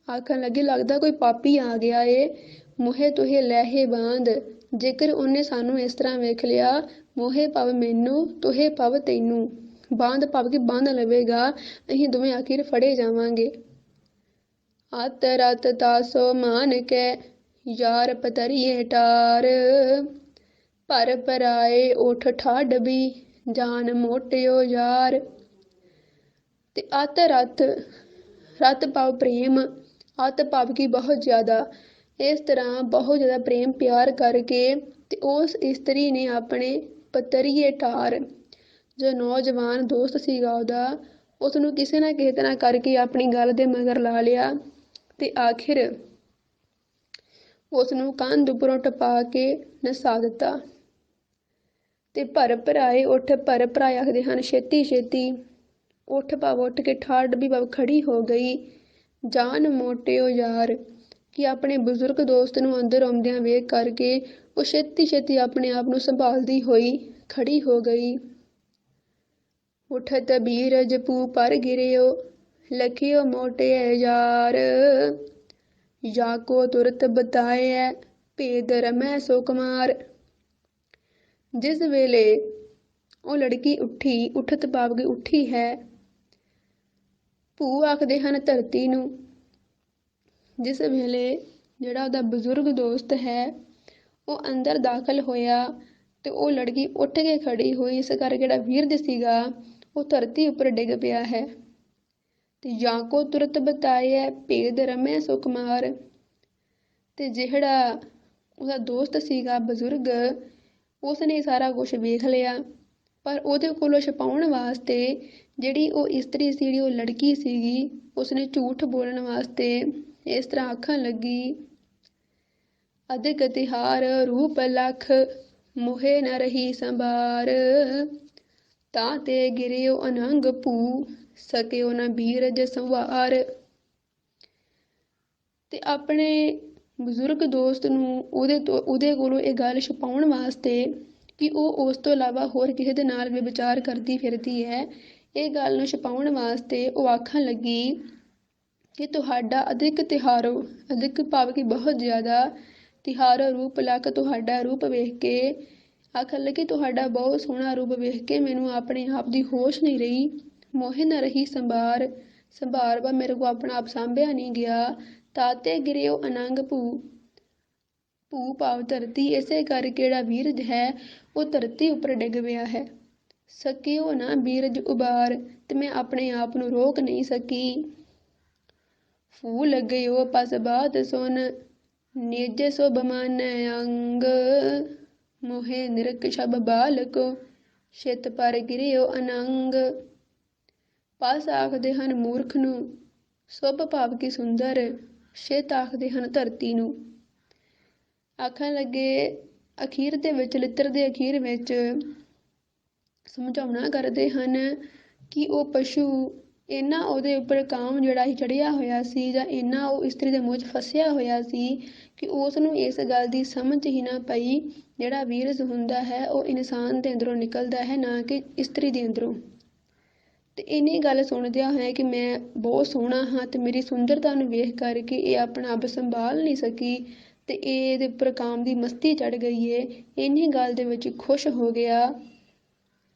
ਆਖਣ ਲੱਗੀ ਲੱਗਦਾ ਕੋਈ ਪਾਪੀ ਆ ਗਿਆ ਏ। ਮੋਹੇ ਤੁਹੇ ਲਹਿ ਬਾਂਧ, ਜੇਕਰ ਉਹਨੇ ਸਾਨੂੰ ਇਸ ਤਰ੍ਹਾਂ ਵੇਖ ਲਿਆ, ਮੋਹੇ ਪਵ ਮੈਨੂੰ ਤੁਹੇ ਪਵ ਤੈਨੂੰ, ਬਾਂਧ ਪਵ ਕੇ ਬੰਨ ਲਵੇਗਾ, ਅਸੀਂ ਦੋਵੇਂ ਆਖਿਰ ਫੜੇ ਜਾਵਾਂਗੇ। ਅੱਤ ਰਤ ਤਾਸੋ ਮਾਨ ਕੇ ਯਾਰ ਪਤਰੀਏ ਟਾਰ, ਪਰ ਪਰਾਏ ਉਠ ਠਾਡ ਵੀ ਜਾਨ ਮੋਟਿਓ ਯਾਰ। ਤੇ ਅੱਤ ਰਤ, ਰਤ ਭਾਵ ਪ੍ਰੇਮ, ਅੱਤ ਭਾਵ ਕਿ ਬਹੁਤ ਜ਼ਿਆਦਾ, ਇਸ ਤਰ੍ਹਾਂ ਬਹੁਤ ਜ਼ਿਆਦਾ ਪ੍ਰੇਮ ਪਿਆਰ ਕਰਕੇ ਤੇ ਉਸ ਇਸਤਰੀ ਨੇ ਆਪਣੇ ਪਤਰੀਏ ਠਾਰ, ਜੋ ਨੌਜਵਾਨ ਦੋਸਤ ਸੀਗਾ ਉਹਦਾ, ਉਸ ਨੂੰ ਕਿਸੇ ਨਾ ਕਿਸੇ ਤਰ੍ਹਾਂ ਕਰਕੇ ਆਪਣੀ ਗੱਲ ਦੇ ਮਗਰ ਲਾ ਲਿਆ ਤੇ ਆਖਿਰ ਉਸ ਨੂੰ ਕੰਧ ਉੱਪਰੋਂ ਟਪਾ ਕੇ ਨਸਾ ਦਿੱਤਾ। ਤੇ ਭਰ ਭਰਾਏ ਉੱਠ, ਭਰ ਭਰਾਏ ਆਖਦੇ ਹਨ ਛੇਤੀ ਛੇਤੀ, ਉੱਠ ਭਾਵ ਉੱਠ ਕੇ, ਠਾਡ ਵੀ ਭਾਵ ਖੜੀ ਹੋ ਗਈ, ਜਾਨ ਮੋਟਿਓ ਯਾਰ ਕਿ ਆਪਣੇ ਬਜ਼ੁਰਗ ਦੋਸਤ ਨੂੰ ਅੰਦਰ ਆਉਂਦਿਆਂ ਵੇਖ ਕਰਕੇ ਉਹ ਛੇਤੀ ਛੇਤੀ ਆਪਣੇ ਆਪ ਨੂੰ ਸੰਭਾਲਦੀ ਹੋਈ ਖੜੀ ਹੋ ਗਈ। ਉਠਤ ਬੀਰਜ ਪੂ ਪਰ ਗਿਰਿਓ, ਲਖਿਓ ਮੋਟੇ ਯਾਰ, ਜਾਕੋ ਤੁਰਤ ਬਤਾਏ ਭੇਦ ਰਮੈ ਸੋ ਕੁਮਾਰ। ਜਿਸ ਵੇਲੇ ਉਹ ਲੜਕੀ ਉੱਠੀ, ਉਠਤ ਭਾਵ ਕਿ ਉੱਠੀ ਹੈ, ਭੂ ਆਖਦੇ ਹਨ ਧਰਤੀ ਨੂੰ। ਜਿਸ ਵੇਲੇ ਜਿਹੜਾ ਉਹਦਾ ਬਜ਼ੁਰਗ ਦੋਸਤ ਹੈ ਉਹ ਅੰਦਰ ਦਾਖਲ ਹੋਇਆ ਤੇ ਉਹ ਲੜਕੀ ਉੱਠ ਕੇ ਖੜੀ ਹੋਈ, ਇਸ ਕਰਕੇ ਜਿਹੜਾ ਵੀਰਜ ਸੀਗਾ ਉਹ ਧਰਤੀ ਉੱਪਰ ਡਿੱਗ ਪਿਆ ਹੈ। ਤੇ ਜਾਂ ਕੋ ਤੁਰਤ ਬਤਾਏ ਭੇਦ ਰਮੈ ਸੋ ਕੁਮਾਰ, ਤੇ ਜਿਹੜਾ ਉਹਦਾ ਦੋਸਤ ਸੀਗਾ ਬਜ਼ੁਰਗ, ਉਸਨੇ ਸਾਰਾ ਕੁਝ ਵੇਖ ਲਿਆ, ਪਰ ਉਹਦੇ ਕੋਲੋਂ ਛੁਪਾਉਣ ਵਾਸਤੇ ਜਿਹੜੀ ਉਹ ਇਸਤਰੀ ਸੀ, ਜਿਹੜੀ ਉਹ ਲੜਕੀ ਸੀਗੀ, ਉਸਨੇ ਝੂਠ ਬੋਲਣ ਵਾਸਤੇ ਇਸ ਤਰ੍ਹਾਂ ਆਖਣ ਲੱਗੀ, ਅਧਿਕ ਤਿਹਾਰ ਰੂਪ ਲਖ ਮੋਹੇ ਨ ਰਹੀ ਸੰਭਾਰ, ਤਾਂ ਤੇ ਗਿਰਿਓ ਅਨੰਗ ਭੂ ਸਕਿਓ ਨ ਬੀਰਜ ਸੰਵਾਰ। ਤੇ ਆਪਣੇ ਬਜ਼ੁਰਗ ਦੋਸਤ ਨੂੰ ਉਹਦੇ ਕੋਲੋਂ ਇਹ ਗੱਲ ਛੁਪਾਉਣ ਵਾਸਤੇ ਕਿ ਉਹ ਉਸ ਤੋਂ ਇਲਾਵਾ ਹੋਰ ਕਿਸੇ ਦੇ ਨਾਲ ਵੀ ਵਿਚਾਰ ਕਰਦੀ ਫਿਰਦੀ ਹੈ, ਇਹ ਗੱਲ ਨੂੰ ਛੁਪਾਉਣ ਵਾਸਤੇ ਉਹ ਆਖਣ ਲੱਗੀ ਕਿ ਤੁਹਾਡਾ ਅਧਿਕ ਤਿਹਾਰੋ, ਅਧਿਕ ਭਾਵ ਕਿ ਬਹੁਤ ਜ਼ਿਆਦਾ, ਤਿਹਾਰੋ ਰੂਪ ਲੱਖ ਤੁਹਾਡਾ ਰੂਪ ਵੇਖ ਕੇ, ਆਖਣ ਲੱਗੀ ਤੁਹਾਡਾ ਬਹੁਤ ਸੋਹਣਾ ਰੂਪ ਵੇਖ ਕੇ ਮੈਨੂੰ ਆਪਣੇ ਆਪ ਦੀ ਹੋਸ਼ ਨਹੀਂ ਰਹੀ, ਮੋਹੇ ਨਾ ਰਹੀ ਸੰਭਾਰ, ਸੰਭਾਰ ਵਾ ਮੇਰੇ ਕੋਲ ਆਪਣਾ ਆਪ ਸਾਂਭਿਆ ਨਹੀਂ ਗਿਆ, ਤਾਤੇ ਗਿਰਿਓ ਅਨੰਗ ਭੂ, ਭੂ ਭਾਵ ਧਰਤੀ, ਇਸੇ ਕਰਕੇ ਜਿਹੜਾ ਵੀਰਜ ਹੈ ਉਹ ਧਰਤੀ ਉੱਪਰ ਡਿੱਗ ਪਿਆ ਹੈ। ਸਕਿਓ ਨਾ ਬੀਰਜ ਉਬਾਰ, ਤੇ ਮੈਂ ਆਪਣੇ ਆਪ ਨੂੰ ਰੋਕ ਨਹੀਂ ਸਕੀ। ਫੂਲ ਗਇਓ ਪਸ ਬਾਤ ਸੁਨ, ਨਿਜ ਸੋ ਬਮਾਨੈ ਅੰਗ, ਮੋਹੇ ਨਿਰਕ ਸ਼ਬ ਬਾਲਕੋ, ਛਿਤ ਪਰ ਗਿਰਿਓ ਅਨੰਗ। ਪਸ ਆਖਦੇ ਹਨ ਮੂਰਖ ਨੂੰ, ਸੁਭ ਭਾਵ ਕਿ ਸੁੰਦਰ, ਛਿਤ ਆਖਦੇ ਹਨ ਧਰਤੀ ਨੂੰ। ਆਖਣ ਲੱਗੇ ਅਖੀਰ ਦੇ ਵਿੱਚ, ਲਿੱਤਰ ਦੇ ਅਖੀਰ ਵਿੱਚ ਸਮਝਾਉਣਾ ਕਰਦੇ ਹਨ ਕਿ ਉਹ ਪਸ਼ੂ ਇੰਨਾ ਉਹਦੇ ਉੱਪਰ ਕਾਮ ਜਿਹੜਾ ਹੀ ਚੜ੍ਹਿਆ ਹੋਇਆ ਸੀ, ਜਾਂ ਇੰਨਾ ਉਹ ਇਸਤਰੀ ਦੇ ਮੂੰਹ 'ਚ ਫਸਿਆ ਹੋਇਆ ਸੀ ਕਿ ਉਸ ਨੂੰ ਇਸ ਗੱਲ ਦੀ ਸਮਝ ਹੀ ਨਾ ਪਈ, ਜਿਹੜਾ ਵੀਰਜ ਹੁੰਦਾ ਹੈ ਉਹ ਇਨਸਾਨ ਦੇ ਅੰਦਰੋਂ ਨਿਕਲਦਾ ਹੈ, ਨਾ ਕਿ ਇਸਤਰੀ ਦੇ ਅੰਦਰੋਂ। ਤੇ ਇੰਨੀ ਗੱਲ ਸੁਣਦਿਆਂ ਹੋਇਆ ਕਿ ਮੈਂ ਬਹੁਤ ਸੋਹਣਾ ਹਾਂ ਤੇ ਮੇਰੀ ਸੁੰਦਰਤਾ ਨੂੰ ਵੇਖ ਕਰਕੇ ਇਹ ਆਪਣਾ ਆਪ ਸੰਭਾਲ ਨਹੀਂ ਸਕੀ ਤੇ ਇਹਦੇ ਉੱਪਰ ਕਾਮ ਦੀ ਮਸਤੀ ਚੜ੍ਹ ਗਈ ਏ। ਇੰਨੀ ਗੱਲ ਦੇ ਵਿੱਚ ਖੁਸ਼ ਹੋ ਗਿਆ,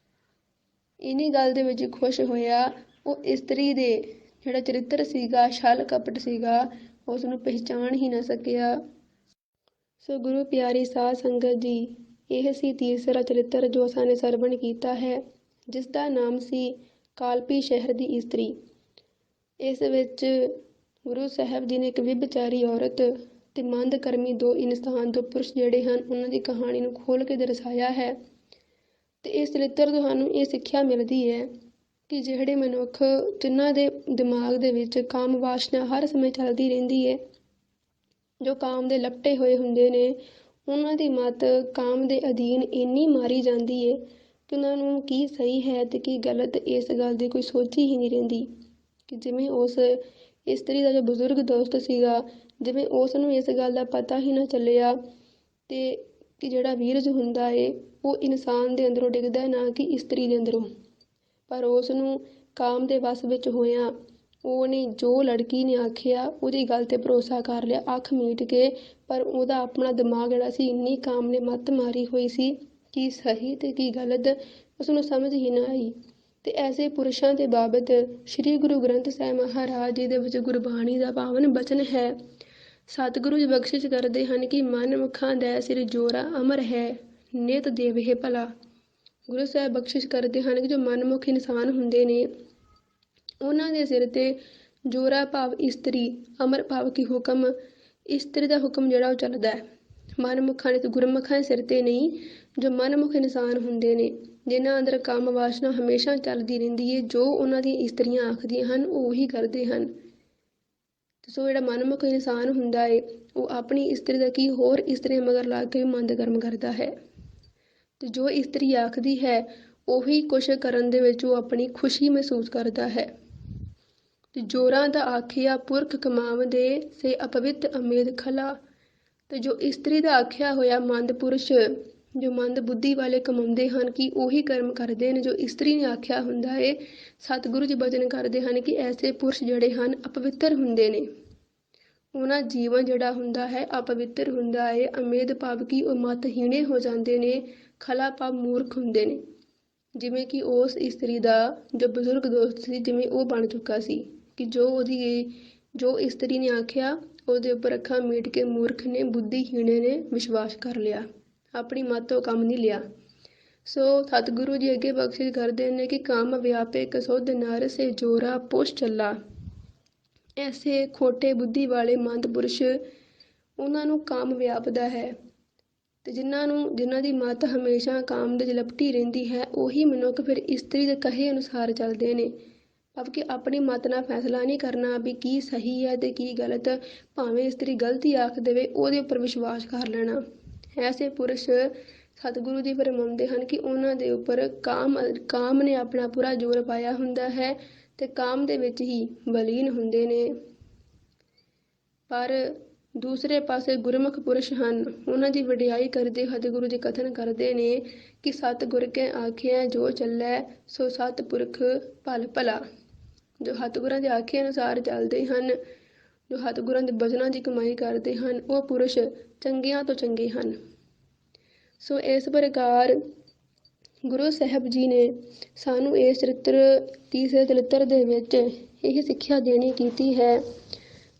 ਇੰਨੀ ਗੱਲ ਦੇ ਵਿੱਚ ਖੁਸ਼ ਹੋਇਆ, ਉਹ ਇਸਤਰੀ ਦੇ ਜਿਹੜਾ ਚਰਿੱਤਰ ਸੀਗਾ, ਛਲ ਕਪਟ ਸੀਗਾ, ਉਸ ਨੂੰ ਪਹਿਚਾਣ ਹੀ ਨਾ ਸਕਿਆ। ਸੋ ਗੁਰੂ ਪਿਆਰੀ ਸਾਧ ਸੰਗਤ ਜੀ, ਇਹ ਸੀ ਤੀਸਰਾ ਚਰਿੱਤਰ ਜੋ ਅਸਾਂ ਨੇ ਸਰਵਣ ਕੀਤਾ ਹੈ, ਜਿਸ ਦਾ ਨਾਮ ਸੀ ਕਾਲਪੀ ਸ਼ਹਿਰ ਦੀ ਇਸਤਰੀ। ਇਸ ਵਿੱਚ ਗੁਰੂ ਸਾਹਿਬ ਜੀ ਨੇ ਇੱਕ ਵਿਭਚਾਰੀ ਔਰਤ ਤੇ ਮੰਦ ਕਰਮੀ ਦੋ ਇਨਸਾਨ, ਦੋ ਪੁਰਸ਼ ਜਿਹੜੇ ਹਨ, ਉਹਨਾਂ ਦੀ ਕਹਾਣੀ ਨੂੰ ਖੋਲ੍ਹ ਕੇ ਦਰਸਾਇਆ ਹੈ। ਤੇ ਇਸ ਚਰਿੱਤਰ ਤੋਂ ਸਾਨੂੰ ਇਹ ਸਿੱਖਿਆ ਮਿਲਦੀ ਹੈ ਕਿ ਜਿਹੜੇ ਮਨੁੱਖ, ਜਿਨ੍ਹਾਂ ਦੇ ਦਿਮਾਗ ਦੇ ਵਿੱਚ ਕਾਮ ਵਾਸ਼ਨਾ ਹਰ ਸਮੇਂ ਚੱਲਦੀ ਰਹਿੰਦੀ ਹੈ, ਜੋ ਕਾਮ ਦੇ ਲਪਟੇ ਹੋਏ ਹੁੰਦੇ ਨੇ, ਉਹਨਾਂ ਦੀ ਮੱਤ ਕਾਮ ਦੇ ਅਧੀਨ ਇੰਨੀ ਮਾਰੀ ਜਾਂਦੀ ਏ ਕਿ ਉਹਨਾਂ ਨੂੰ ਕੀ ਸਹੀ ਹੈ ਤੇ ਕੀ ਗਲਤ ਇਸ ਗੱਲ ਦੀ ਕੋਈ ਸੋਚ ਹੀ ਨਹੀਂ ਰਹਿੰਦੀ। ਕਿ ਜਿਵੇਂ ਉਸ ਇਸਤਰੀ ਦਾ ਜੋ ਬਜ਼ੁਰਗ ਦੋਸਤ ਸੀਗਾ, ਜਿਵੇਂ ਉਸ ਨੂੰ ਇਸ ਗੱਲ ਦਾ ਪਤਾ ਹੀ ਨਾ ਚੱਲਿਆ ਤੇ ਕਿ ਜਿਹੜਾ ਵੀਰਜ ਹੁੰਦਾ ਏ ਉਹ ਇਨਸਾਨ ਦੇ ਅੰਦਰੋਂ ਡਿੱਗਦਾ ਨਾ ਕਿ ਇਸਤਰੀ ਦੇ ਅੰਦਰੋਂ। ਪਰ ਉਸ ਨੂੰ ਕਾਮ ਦੇ ਵੱਸ ਵਿੱਚ ਹੋਇਆਂ ਉਹਨੇ ਜੋ ਲੜਕੀ ਨੇ ਆਖਿਆ ਉਹਦੀ ਗੱਲ 'ਤੇ ਭਰੋਸਾ ਕਰ ਲਿਆ ਅੱਖ ਮੀਟ ਕੇ। ਪਰ ਉਹਦਾ ਆਪਣਾ ਦਿਮਾਗ ਜਿਹੜਾ ਸੀ ਇੰਨੀ ਕਾਮ ਨੇ ਮੱਤ ਮਾਰੀ ਹੋਈ ਸੀ ਕਿ ਸਹੀ ਤੇ ਕੀ ਗਲਤ ਉਸਨੂੰ ਸਮਝ ਹੀ ਨਾ ਆਈ। ਤੇ ਐਸੇ ਪੁਰਸ਼ਾਂ ਦੇ ਬਾਬਤ ਸ਼੍ਰੀ ਗੁਰੂ ਗ੍ਰੰਥ ਸਾਹਿਬ ਮਹਾਰਾਜ ਜੀ ਦੇ ਵਿੱਚ ਗੁਰਬਾਣੀ ਦਾ ਪਾਵਨ ਬਚਨ ਹੈ। ਸਤਿਗੁਰੂ ਜੀ ਬਖਸ਼ਿਸ਼ ਕਰਦੇ ਹਨ ਕਿ ਮਨ ਮੁਖਾਂ ਦਾ ਸਿਰ ਜੋਰਾ ਅਮਰ ਹੈ, ਨਿਤ ਦੇਵਹਿ ਭਲਾ। ਗੁਰੂ ਸਾਹਿਬ ਬਖਸ਼ਿਸ਼ ਕਰਦੇ ਹਨ ਕਿ ਜੋ ਮਨਮੁਖ ਇਨਸਾਨ ਹੁੰਦੇ ਨੇ ਉਹਨਾਂ ਦੇ ਸਿਰ 'ਤੇ ਜੋਰਾ ਭਾਵ ਇਸਤਰੀ, ਅਮਰ ਭਾਵ ਕਿ ਹੁਕਮ, ਇਸਤਰੀ ਦਾ ਹੁਕਮ ਜਿਹੜਾ ਉਹ ਚੱਲਦਾ ਹੈ। ਮਨਮੁਖਾਂ ਨੇ ਤੇ ਗੁਰਮੁਖਾਂ ਦੇ ਸਿਰ 'ਤੇ ਨਹੀਂ। ਜੋ ਮਨਮੁਖ ਇਨਸਾਨ ਹੁੰਦੇ ਨੇ ਜਿਨ੍ਹਾਂ ਅੰਦਰ ਕੰਮ ਵਾਸ਼ਨਾ ਹਮੇਸ਼ਾ ਚੱਲਦੀ ਰਹਿੰਦੀ ਹੈ, ਜੋ ਉਹਨਾਂ ਦੀਆਂ ਇਸਤਰੀਆਂ ਆਖਦੀਆਂ ਹਨ ਉਹ ਉਹੀ ਕਰਦੇ ਹਨ। ਸੋ ਜਿਹੜਾ ਮਨਮੁਖ ਇਨਸਾਨ ਹੁੰਦਾ ਏ ਉਹ ਆਪਣੀ ਇਸਤਰੀ ਦਾ ਕੀ ਹੋਰ ਇਸਤਰੀਆਂ ਮਗਰ ਲਾ ਕੇ ਮੰਦ ਕਰਮ ਕਰਦਾ ਹੈ। ਤੇ ਜੋ ਇਸਤਰੀ ਆਖਦੀ ਹੈ ਉਹੀ ਕੁਛ ਕਰਨ ਦੇ ਵਿੱਚ ਉਹ ਆਪਣੀ ਖੁਸ਼ੀ ਮਹਿਸੂਸ ਕਰਦਾ ਹੈ। ਤੇ ਜੋਰਾਂ ਦਾ ਆਖਿਆ ਪੁਰਖ ਕਮਾਵਦੇ ਸੇ ਅਪਵਿੱਤ ਅਮੇਦ ਖਲਾ। ਤੇ ਜੋ ਇਸਤਰੀ ਦਾ ਆਖਿਆ ਹੋਇਆ ਮੰਦ ਪੁਰਸ਼, ਜੋ ਮੰਦ ਬੁੱਧੀ ਵਾਲੇ ਕਮਾਉਂਦੇ ਹਨ ਕਿ ਉਹੀ ਕਰਮ ਕਰਦੇ ਨੇ ਜੋ ਇਸਤਰੀ ਨੇ ਆਖਿਆ ਹੁੰਦਾ ਏ। ਸਤਿਗੁਰੂ ਜੀ ਬਚਨ ਕਰਦੇ ਹਨ ਕਿ ਐਸੇ ਪੁਰਸ਼ ਜਿਹੜੇ ਹਨ ਅਪਵਿੱਤਰ ਹੁੰਦੇ ਨੇ, ਉਹਨਾਂ ਜੀਵਨ ਜਿਹੜਾ ਹੁੰਦਾ ਹੈ ਅਪਵਿੱਤਰ ਹੁੰਦਾ ਏ। ਅਮੇਦ ਭਾਵ ਕਿ ਉਹ ਮਤਹੀਣੇ ਹੋ ਜਾਂਦੇ ਨੇ, ਖਲਾ ਭਾਵ ਮੂਰਖ ਹੁੰਦੇ ਨੇ। ਜਿਵੇਂ ਕਿ ਉਸ ਇਸਤਰੀ ਦਾ ਜੋ ਬਜ਼ੁਰਗ ਦੋਸਤ ਸੀ ਜਿਵੇਂ ਉਹ ਬਣ ਚੁੱਕਾ ਸੀ ਕਿ ਜੋ ਇਸਤਰੀ ਨੇ ਆਖਿਆ ਉਹਦੇ ਉੱਪਰ ਅੱਖਾਂ ਮੀਟ ਕੇ ਮੂਰਖ ਨੇ, ਬੁੱਧੀਹੀਣੇ ਨੇ ਵਿਸ਼ਵਾਸ ਕਰ ਲਿਆ, ਆਪਣੀ ਮੱਤ ਤੋਂ ਕੰਮ ਨਹੀਂ ਲਿਆ। ਸੋ ਸਤਿਗੁਰੂ ਜੀ ਅੱਗੇ ਬਖਸ਼ਿਸ਼ ਕਰਦੇ ਨੇ ਕਿ ਕਾਮ ਵਿਆਪੇ ਕਸੁੱਧ ਨਰ ਸੇ ਜੋਰਾ ਪੁਸ਼ ਚੱਲਾ। ਐਸੇ ਖੋਟੇ ਬੁੱਧੀ ਵਾਲੇ ਮੰਦ ਪੁਰਸ਼ ਉਹਨਾਂ ਨੂੰ ਕਾਮ ਵਿਆਪਦਾ ਹੈ ਤੇ ਜਿਨ੍ਹਾਂ ਦੀ ਮੱਤ ਹਮੇਸ਼ਾ ਕਾਮ ਦੇ ਲਪਟੀ ਰਹਿੰਦੀ ਹੈ ਉਹੀ ਮਨੁੱਖ ਫਿਰ ਇਸਤਰੀ ਦੇ ਕਹੇ ਅਨੁਸਾਰ ਚੱਲਦੇ ਨੇ। ਭਾਵ ਕਿ ਆਪਣੀ ਮੱਤ ਨਾਲ ਫੈਸਲਾ ਨਹੀਂ ਕਰਨਾ ਵੀ ਕੀ ਸਹੀ ਹੈ ਤੇ ਕੀ ਗਲਤ, ਭਾਵੇਂ ਇਸਤਰੀ ਗਲਤੀ ਆਖ ਦੇਵੇ ਉਹਦੇ ਉੱਪਰ ਵਿਸ਼ਵਾਸ ਕਰ ਲੈਣਾ। ਐਸੇ ਪੁਰਸ਼ ਸਤਿਗੁਰੂ ਜੀ ਫਰਮਾਉਂਦੇ ਹਨ ਕਿ ਉਹਨਾਂ ਦੇ ਉੱਪਰ ਕਾਮ ਨੇ ਆਪਣਾ ਪੂਰਾ ਜ਼ੋਰ ਪਾਇਆ ਹੁੰਦਾ ਹੈ ਤੇ ਕਾਮ ਦੇ ਵਿੱਚ ਹੀ ਬਲੀਨ ਹੁੰਦੇ ਨੇ। ਪਰ ਦੂਸਰੇ ਪਾਸੇ ਗੁਰਮੁਖ ਪੁਰਸ਼ ਹਨ, ਉਹਨਾਂ ਦੀ ਵਡਿਆਈ ਕਰਦੇ ਸਤਿਗੁਰੂ ਜੀ ਕਥਨ ਕਰਦੇ ਨੇ ਕਿ ਸਤਿਗੁਰ ਕੇ ਆਖਿਆ ਜੋ ਚੱਲੈ ਸੋ ਸਤਿਪੁਰਖ ਭਲ ਭਲਾ। ਜੋ ਸਤਿਗੁਰਾਂ ਦੇ ਆਖੇ ਅਨੁਸਾਰ ਚੱਲਦੇ ਹਨ, ਜੋ ਸਤਿਗੁਰਾਂ ਦੇ ਬਚਨਾਂ ਦੀ ਕਮਾਈ ਕਰਦੇ ਹਨ ਉਹ ਪੁਰਸ਼ ਚੰਗਿਆਂ ਤੋਂ ਚੰਗੇ ਹਨ। ਸੋ ਇਸ ਪ੍ਰਕਾਰ ਗੁਰੂ ਸਾਹਿਬ ਜੀ ਨੇ ਸਾਨੂੰ ਇਸ ਤੀਸਰੇ ਚਰਿੱਤਰ ਦੇ ਵਿੱਚ ਇਹ ਸਿੱਖਿਆ ਦੇਣੀ ਕੀਤੀ ਹੈ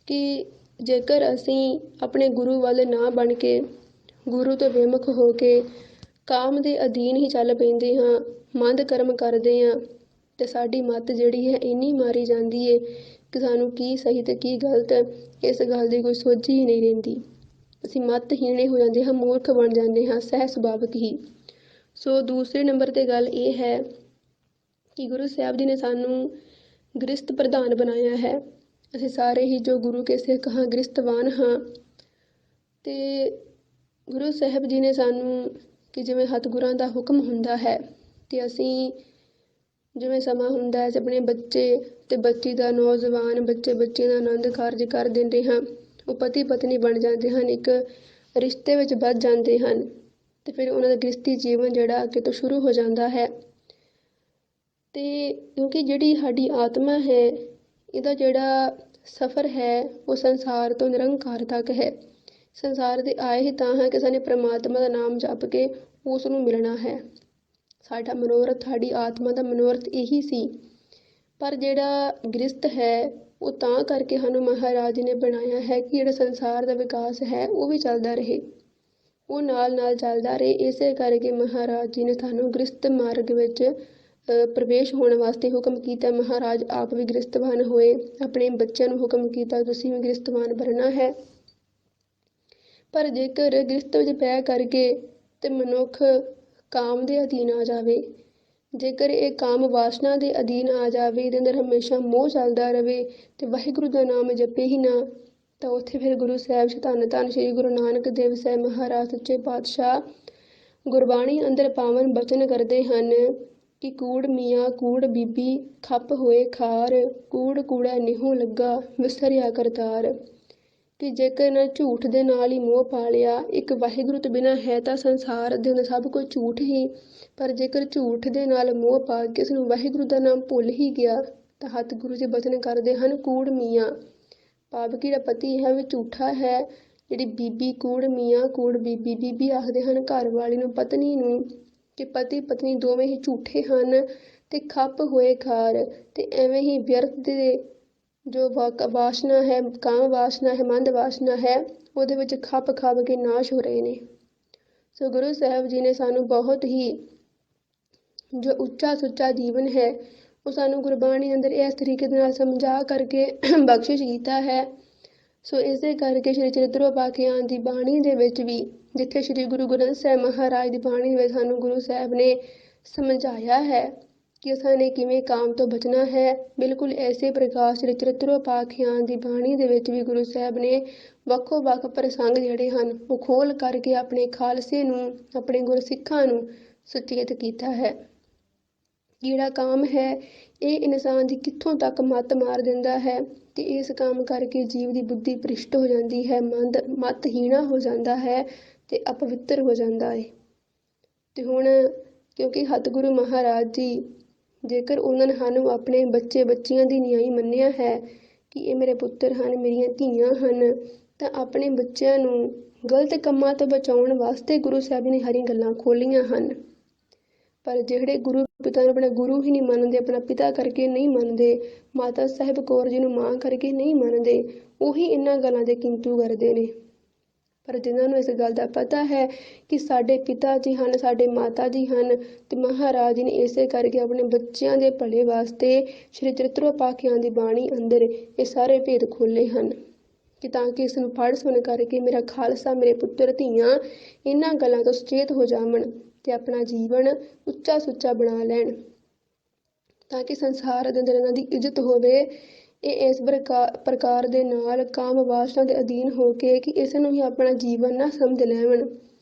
ਕਿ ਜੇਕਰ ਅਸੀਂ ਆਪਣੇ ਗੁਰੂ ਵੱਲ ਨਾ ਬਣ ਕੇ, ਗੁਰੂ ਤੋਂ ਬੇਮੁਖ ਹੋ ਕੇ ਕਾਮ ਦੇ ਅਧੀਨ ਹੀ ਚੱਲ ਪੈਂਦੇ ਹਾਂ, ਮੰਦ ਕਰਮ ਕਰਦੇ ਹਾਂ ਤੇ ਸਾਡੀ ਮੱਤ ਜਿਹੜੀ ਹੈ ਇੰਨੀ ਮਾਰੀ ਜਾਂਦੀ ਏ ਕਿ ਸਾਨੂੰ ਕੀ ਸਹੀ ਤੇ ਕੀ ਗਲਤ ਇਸ ਗੱਲ ਦੀ ਕੋਈ ਸੋਝ ਹੀ ਨਹੀਂ ਰਹਿੰਦੀ। ਅਸੀਂ ਮੱਤਹੀਣੇ ਹੋ ਜਾਂਦੇ ਹਾਂ, ਮੂਰਖ ਬਣ ਜਾਂਦੇ ਹਾਂ ਸਹਿ ਸੁਭਾਵਿਕ ਹੀ। ਸੋ ਦੂਸਰੇ ਨੰਬਰ 'ਤੇ ਗੱਲ ਇਹ ਹੈ ਕਿ ਗੁਰੂ ਸਾਹਿਬ ਜੀ ਨੇ ਸਾਨੂੰ ਗ੍ਰਿਸਤ ਪ੍ਰਧਾਨ ਬਣਾਇਆ ਹੈ। ਅਸੀਂ ਸਾਰੇ ਹੀ ਜੋ ਗੁਰੂ ਕੇ ਸਿੱਖ ਹਾਂ ਗ੍ਰਿਸਤਵਾਨ ਹਾਂ। ਤੇ ਗੁਰੂ ਸਾਹਿਬ ਜੀ ਨੇ ਸਾਨੂੰ ਕਿ ਜਿਵੇਂ ਸਤਿਗੁਰਾਂ ਦਾ ਹੁਕਮ ਹੁੰਦਾ ਹੈ ਤੇ ਅਸੀਂ ਜਿਵੇਂ ਸਮਾਂ ਹੁੰਦਾ ਹੈ ਅਸੀਂ ਆਪਣੇ ਬੱਚੇ ਤੇ ਬੱਚੀ ਦਾ, ਨੌਜਵਾਨ ਬੱਚੇ ਦਾ ਆਨੰਦ ਕਾਰਜ ਕਰ ਦਿੰਦੇ ਹਾਂ। ਉਹ ਪਤੀ ਪਤਨੀ ਬਣ ਜਾਂਦੇ ਹਨ, ਇੱਕ ਰਿਸ਼ਤੇ ਵਿੱਚ ਬੱਝ ਜਾਂਦੇ ਹਨ ਤੇ ਫਿਰ ਉਹਨਾਂ ਦਾ ਗ੍ਰਸਤੀ ਜੀਵਨ ਜਿਹੜਾ ਅੱਗੇ ਤੋਂ ਸ਼ੁਰੂ ਹੋ ਜਾਂਦਾ ਹੈ। ਤੇ ਕਿਉਂਕਿ ਜਿਹੜੀ ਸਾਡੀ ਆਤਮਾ ਹੈ ਇਹਦਾ ਜਿਹੜਾ ਸਫ਼ਰ ਹੈ ਉਹ ਸੰਸਾਰ ਤੋਂ ਨਿਰੰਕਾਰ ਤੱਕ ਹੈ। ਸੰਸਾਰ ਦੇ ਆਏ ਹੀ ਤਾਂ ਹੈ ਕਿ ਸਾਨੂੰ ਪ੍ਰਮਾਤਮਾ ਦਾ ਨਾਮ ਜਪ ਕੇ ਉਸ ਨੂੰ ਮਿਲਣਾ ਹੈ। ਸਾਡਾ ਮਨੋਰਥ, ਸਾਡੀ ਆਤਮਾ ਦਾ ਮਨੋਰਥ ਇਹੀ ਸੀ। ਪਰ ਜਿਹੜਾ ਗ੍ਰਸਤ ਹੈ ਉਹ ਤਾਂ ਕਰਕੇ ਸਾਨੂੰ ਮਹਾਰਾਜ ਨੇ ਬਣਾਇਆ ਹੈ ਕਿ ਜਿਹੜਾ ਸੰਸਾਰ ਦਾ ਵਿਕਾਸ ਹੈ ਉਹ ਵੀ ਚੱਲਦਾ ਰਹੇ, ਉਹ ਨਾਲ ਚੱਲਦਾ ਰਹੇ। ਇਸੇ ਕਰਕੇ ਮਹਾਰਾਜ ਜੀ ਨੇ ਸਾਨੂੰ ਗ੍ਰਸਤ ਮਾਰਗ ਵਿੱਚ ਪ੍ਰਵੇਸ਼ ਹੋਣ ਵਾਸਤੇ ਹੁਕਮ ਕੀਤਾ। ਮਹਾਰਾਜ ਆਪ ਵੀ ਗ੍ਰਸਤਵਾਨ ਹੋਏ, ਆਪਣੇ ਬੱਚਿਆਂ ਨੂੰ ਹੁਕਮ ਕੀਤਾ ਤੁਸੀਂ ਵੀ ਗ੍ਰਸਤਵਾਨ ਬਣਨਾ ਹੈ। ਪਰ ਜੇਕਰ ਗ੍ਰਸਤ ਵਿੱਚ ਪੈ ਕਰਕੇ ਤੇ ਮਨੁੱਖ ਕਾਮ ਦੇ ਅਧੀਨ ਆ ਜਾਵੇ, ਜੇਕਰ ਇਹ ਕਾਮ ਵਾਸਨਾ ਦੇ ਅਧੀਨ ਆ ਜਾਵੇ, ਇਹਦੇ ਅੰਦਰ ਹਮੇਸ਼ਾ ਮੋਹ ਚੱਲਦਾ ਰਹੇ ਤੇ ਵਾਹਿਗੁਰੂ ਦਾ ਨਾਮ ਜਪੇ ਹੀ ਨਾ ਤਾਂ ਉੱਥੇ ਫਿਰ ਗੁਰੂ ਸਾਹਿਬ ਧੰਨ ਧੰਨ ਸ੍ਰੀ ਗੁਰੂ ਨਾਨਕ ਦੇਵ ਸਾਹਿਬ ਮਹਾਰਾਜ ਸੱਚੇ ਪਾਤਸ਼ਾਹ ਗੁਰਬਾਣੀ ਅੰਦਰ ਪਾਵਨ ਬਚਨ ਕਰਦੇ ਹਨ ਕਿ ਕੂੜ ਮੀਆਂ ਕੂੜ ਬੀਬੀ ਖੱਪ ਹੋਏ ਖਾਰ, ਕੂੜ ਕੂੜਾ ਨਿਹੋਂ ਲੱਗਾ ਵਿਸਰਿਆ ਕਰਤਾਰ। ਕਿ ਜੇਕਰ ਨਾ ਝੂਠ ਦੇ ਨਾਲ ਹੀ ਮੋਹ ਪਾ ਲਿਆ, ਇੱਕ ਵਾਹਿਗੁਰੂ ਤੋਂ ਬਿਨਾਂ ਹੈ ਤਾਂ ਸੰਸਾਰ ਦੇ ਅੰਦਰ ਸਭ ਕੁਝ ਝੂਠ ਹੀ, ਪਰ ਜੇਕਰ ਝੂਠ ਦੇ ਨਾਲ ਮੋਹ ਪਾ ਕੇ ਉਸ ਨੂੰ ਵਾਹਿਗੁਰੂ ਦਾ ਨਾਮ ਭੁੱਲ ਹੀ ਗਿਆ ਤਾਂ ਹੱਥ ਗੁਰੂ ਜੀ ਬਚਨ ਕਰਦੇ ਹਨ ਕੂੜ ਮੀਆਂ, ਭਾਵ ਕਿ ਜਿਹੜਾ ਪਤੀ ਹੈ ਉਹ ਝੂਠਾ ਹੈ, ਜਿਹੜੀ ਬੀਬੀ ਕੂੜ ਮੀਆਂ ਕੂੜ ਬੀਬੀ, ਬੀਬੀ ਆਖਦੇ ਹਨ ਘਰ ਵਾਲੀ ਨੂੰ, ਪਤਨੀ ਨੂੰ, ਕਿ ਪਤੀ ਪਤਨੀ ਦੋਵੇਂ ਹੀ ਝੂਠੇ ਹਨ ਤੇ ਖੱਪ ਹੋਏ ਖਾਰ। ਤੇ ਐਵੇਂ ਹੀ ਵਿਅਰਥ ਦੇ ਜੋ ਵਾਸ਼ਨਾ ਹੈ, ਕਾਮ ਵਾਸ਼ਨਾ ਹੈ, ਮੰਦ ਵਾਸ਼ਨਾ ਹੈ, ਉਹਦੇ ਵਿੱਚ ਖੱਪ ਖੱਪ ਕੇ ਨਾਸ਼ ਹੋ ਰਹੇ ਨੇ। ਸੋ ਗੁਰੂ ਸਾਹਿਬ ਜੀ ਨੇ ਸਾਨੂੰ ਬਹੁਤ ਹੀ ਜੋ ਉੱਚਾ ਸੁੱਚਾ ਜੀਵਨ ਹੈ ਉਹ ਸਾਨੂੰ ਗੁਰਬਾਣੀ ਅੰਦਰ ਇਸ ਤਰੀਕੇ ਦੇ ਨਾਲ ਸਮਝਾ ਕਰਕੇ ਬਖਸ਼ਿਸ਼ ਕੀਤਾ ਹੈ। ਸੋ ਇਸੇ ਕਰਕੇ ਸ਼੍ਰੀ ਚਰਿਤ੍ਰ ਪਾਠੀਆਂ ਦੀ ਬਾਣੀ ਦੇ ਵਿੱਚ ਵੀ, ਜਿੱਥੇ ਸ਼੍ਰੀ ਗੁਰੂ ਗ੍ਰੰਥ ਸਾਹਿਬ ਮਹਾਰਾਜ ਦੀ ਬਾਣੀ ਵਿੱਚ ਸਾਨੂੰ ਗੁਰੂ ਸਾਹਿਬ ਨੇ ਸਮਝਾਇਆ ਹੈ ਕਿ ਅਸਾਂ ਕਿਵੇਂ ਕਾਮ ਤੋਂ ਬਚਣਾ ਹੈ, ਬਿਲਕੁਲ ਐਸੇ ਪ੍ਰਕਾਰ ਸ਼੍ਰੀ ਚਰਿਤ੍ਰ ਪਾਠੀਆਂ ਦੀ ਬਾਣੀ ਦੇ ਵਿੱਚ ਵੀ ਗੁਰੂ ਸਾਹਿਬ ਨੇ ਵੱਖੋ ਵੱਖ ਪ੍ਰਸੰਗ ਜਿਹੜੇ ਹਨ ਉਹ ਖੋਲ ਕਰਕੇ ਆਪਣੇ ਖਾਲਸੇ ਨੂੰ, ਆਪਣੇ ਗੁਰਸਿੱਖਾਂ ਨੂੰ ਸੁਚੇਤ ਕੀਤਾ ਹੈ। ਜਿਹੜਾ ਕਾਮ ਹੈ ਇਹ ਇਨਸਾਨ ਦੀ ਕਿੱਥੋਂ ਤੱਕ ਮੱਤ ਮਾਰ ਦਿੰਦਾ ਹੈ ਤੇ ਇਸ ਕੰਮ ਕਰਕੇ ਜੀਵ ਦੀ ਬੁੱਧੀ ਭ੍ਰਿਸ਼ਟ ਹੋ ਜਾਂਦੀ ਹੈ, ਮਤਹੀਣਾ ਹੋ ਜਾਂਦਾ ਹੈ ਤੇ ਅਪਵਿੱਤਰ ਹੋ ਜਾਂਦਾ ਹੈ। ਤੇ ਹੁਣ ਕਿਉਂਕਿ ਸਤਿਗੁਰੂ ਮਹਾਰਾਜ ਜੀ ਜੇਕਰ ਉਹਨਾਂ ਨੇ ਸਾਨੂੰ ਆਪਣੇ ਬੱਚੇ ਬੱਚੀਆਂ ਦੀ ਨਿਆਈ ਮੰਨਿਆ ਹੈ ਕਿ ਇਹ ਮੇਰੇ ਪੁੱਤਰ ਹਨ, ਮੇਰੀਆਂ ਧੀਆਂ ਹਨ, ਤਾਂ ਆਪਣੇ ਬੱਚਿਆਂ ਨੂੰ ਗਲਤ ਕੰਮਾਂ ਤੋਂ ਬਚਾਉਣ ਵਾਸਤੇ ਗੁਰੂ ਸਾਹਿਬ ਨੇ ਹਰੀ ਗੱਲਾਂ ਖੋਲੀਆਂ ਹਨ। ਪਰ ਜਿਹੜੇ ਗੁਰੂ ਪਿਤਾ ਨੂੰ ਆਪਣਾ ਗੁਰੂ ਹੀ ਨਹੀਂ ਮੰਨਦੇ, ਆਪਣਾ ਪਿਤਾ ਕਰਕੇ ਨਹੀਂ ਮੰਨਦੇ, ਮਾਤਾ ਸਾਹਿਬ ਕੌਰ ਜੀ ਨੂੰ ਮਾਂ ਕਰਕੇ ਨਹੀਂ ਮੰਨਦੇ, ਉਹੀ ਇਹਨਾਂ ਗੱਲਾਂ ਦੇ ਕਿੰਤੂ ਕਰਦੇ ਨੇ। ਪਰ ਜਿਨ੍ਹਾਂ ਨੂੰ ਇਸ ਗੱਲ ਦਾ ਪਤਾ ਹੈ ਕਿ ਸਾਡੇ ਪਿਤਾ ਜੀ ਹਨ, ਸਾਡੇ ਮਾਤਾ ਜੀ ਹਨ, ਤੇ ਮਹਾਰਾਜ ਜੀ ਨੇ ਇਸੇ ਕਰਕੇ ਆਪਣੇ ਬੱਚਿਆਂ ਦੇ ਭਲੇ ਵਾਸਤੇ ਸ਼੍ਰੀ ਚਰਿਤ੍ਰ ਪਾਠੀਆਂ ਦੀ ਬਾਣੀ ਅੰਦਰ ਇਹ ਸਾਰੇ ਭੇਦ ਖੋਲ੍ਹੇ ਹਨ ਕਿ ਤਾਂ ਕਿ ਇਸ ਨੂੰ ਪੜ੍ਹ ਸੁਣ ਕਰਕੇ ਮੇਰਾ ਖਾਲਸਾ, ਮੇਰੇ ਪੁੱਤਰ ਧੀਆਂ ਇਹਨਾਂ ਗੱਲਾਂ ਤੋਂ ਸੁਚੇਤ ਹੋ ਜਾਵਣ ਤੇ ਆਪਣਾ ਜੀਵਨ ਉੱਚਾ ਸੁੱਚਾ ਬਣਾ ਲੈਣ, ਤਾਂ ਕਿ ਸੰਸਾਰ ਦੇ ਅੰਦਰ ਇਹਨਾਂ ਦੀ ਇੱਜ਼ਤ ਹੋਵੇ। ਇਹ ਇਸ ਪ੍ਰਕਾਰ ਦੇ ਨਾਲ ਕਾਮ ਵਾਸਨਾ ਦੇ ਅਧੀਨ ਹੋ ਕੇ ਕਿ ਇਸ ਨੂੰ ਹੀ ਆਪਣਾ ਜੀਵਨ ਨਾ ਸਮਝ ਲੈਣ